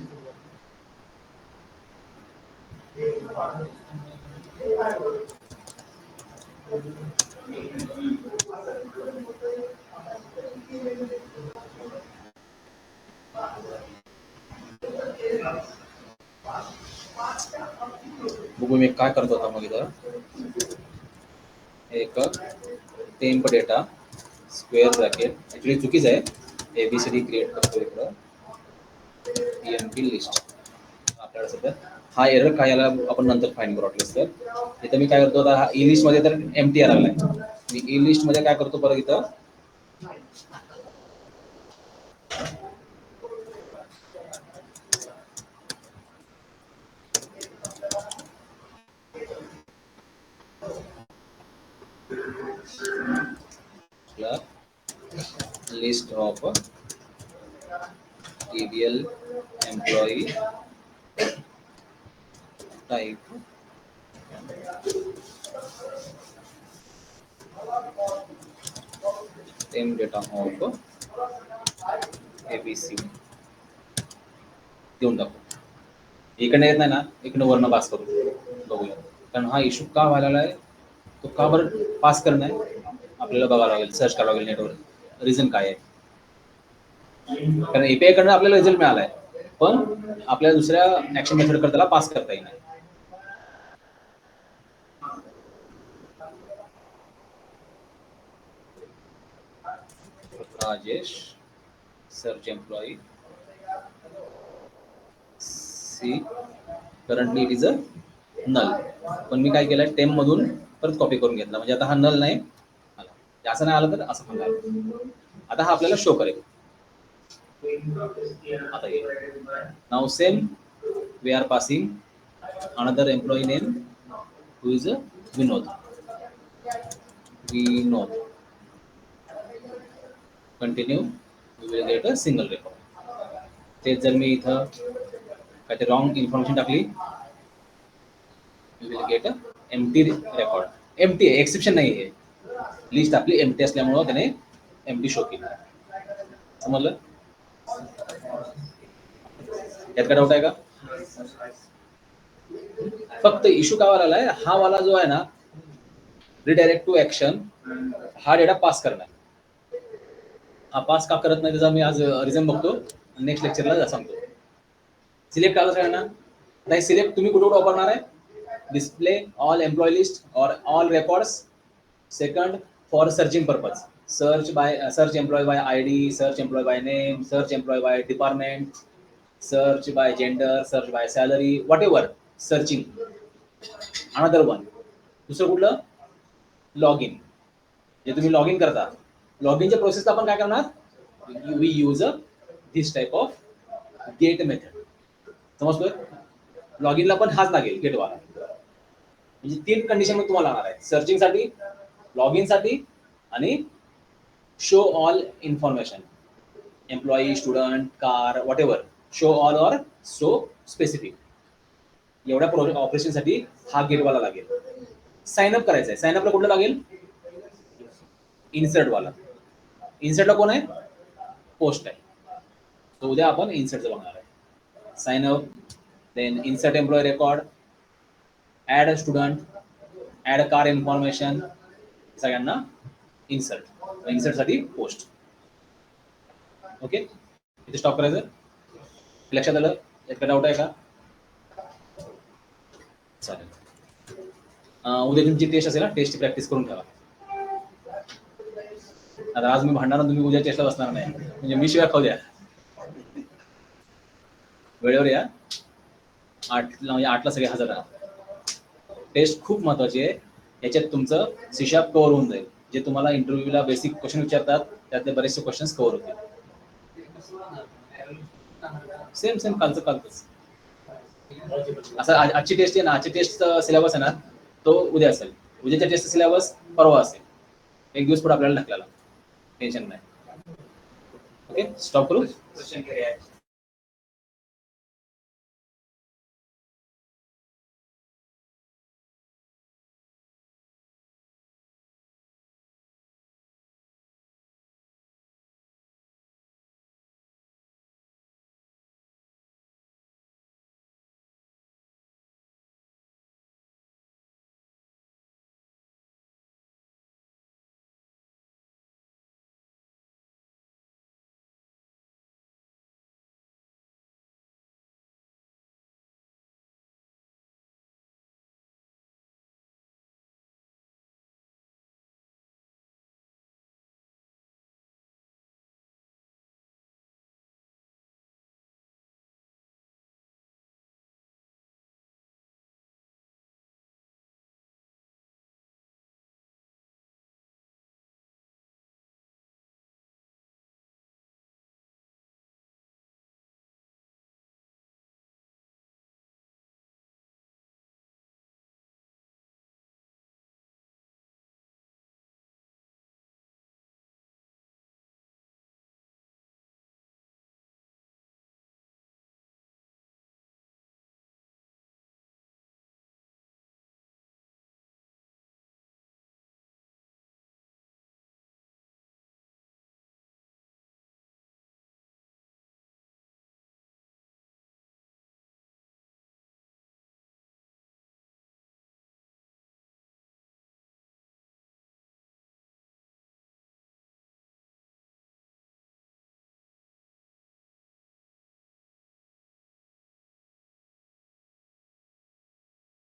बघू मी काय करतो आता मग इथं एक temp data square bracket actually चुकीच आहे एबीसीडी क्रिएट करतो इकडं ईएमपी लिस्ट आपल्याला सध्या हा एरर काय याला आपण नंतर फाईंड करू वाटलं तर इथं मी काय करतो आता हा ई लिस्ट मध्ये तर एमटी यायला लागलाय मी ई लिस्ट मध्ये काय करतो परत इथं list of TBL employee type temp data of ABC देऊन टाकू इकडे येत नाही ना इकडे वर्ण पास करू बघूया कारण हा इश्यू का व्हायला आहे तो का बरं पास करणं आहे आपल्याला बघावं लागेल सर्च करावं लागेल नेटवर रिझन काय आहे कारण एपीआय कडनं आपल्याला रिझल्ट मिळालाय पण आपल्याला दुसऱ्या ऍक्शन मेथड करताना पास करता येईल Rajesh search employee see currently it is a null पण मी काय केलं टेम मधून परत कॉपी करून घेतला म्हणजे आता हा नल नाही आला असं नाही आलं तर असं पण आलं आता हा आपल्याला शो करेल आता now same we are passing another employee name who is Vinod Vinod continue we will get a single record तेच जर मी इथं काय ते रॉंग इन्फॉर्मेशन टाकली we will get a empty record empty आहे एक्सेप्शन नाही आहे लिस्ट आपली एम्प्टी असल्यामुळं त्याने एम्प्टी शो केली समजलं यात काय डाऊट आहे का फक्त इश्यू काय वाला आहे हा वाला जो आहे ना रिडायरेक्ट टू ऍक्शन हा डेटा पास करणार हा पास का करत नाही त्याचा मी आज रिझन बघतो नेक्स्ट लेक्चरला सांगतो सिलेक्ट आलं सगळ्यांना नाही सिलेक्ट तुम्ही कुठे वापरणार आहे डिस्प्ले ऑल एम्प्लॉय लिस्ट और all records second for searching purpose search employee by ID search employee by name search employee by department search by gender search by salary whatever searching another one दुसरं कुठलं log in जे तुम्ही log in करता log इनच्या प्रोसेसला आपण काय करणार we use this type of get method समजतोय लॉग इनला पण हाच लागेल गेटवाला म्हणजे 3 कंडिशन मध्ये तुम्हाला लागणार आहे सर्चिंग साठी लॉग इन साठी आणि show all information employee student car what ever show all or show specific एवढ्या ऑपरेशन साठी हा गेटवाला लागेल साइन अप करायचं आहे साइन अपला कुठलं लागेल इन्सर्ट वाला इन्सर्टला कोण आहे पोस्ट आहे तो उद्या आपण इन्सर्टचं बघणार आहे. Sign up, then insert employee record, add a student, add a car information, सगळ्यांना इन्सर्ट साठी पोस्ट. ओके, इथे स्टॉप करायचं. लक्षात आलं? यात काय डाऊट आहे का? चालेल. उद्या तुमची टेस्ट असेल ना, टेस्टची प्रॅक्टिस करून ठेवा. आता आज मी भांडणार आणि तुम्ही उद्या टेस्टला बसणार नाही, म्हणजे मी शिवाय खाऊ द्या. वेळेवर या. 8ला म्हणजे 8ला सगळे हजर राहा. टेस्ट खूप महत्वाची आहे. याच्यात तुमचं सीशाप कव्हर होऊन जाईल. जे तुम्हाला इंटरव्ह्यूला बेसिक क्वेश्चन विचारतात त्यातले बरेचसे क्वेश्चन्स कव्हर होतील. सेम कालचंच. असं आजची टेस्ट आहे ना, आजची टेस्टचा सिलेबस आहे ना, तो उद्या असेल. उद्याच्या टेस्टचा सिलेबस परवा असेल. एक दिवस पुढे आपल्याला ढकलायला. टेन्शन नाही. ओके, स्टॉप करू.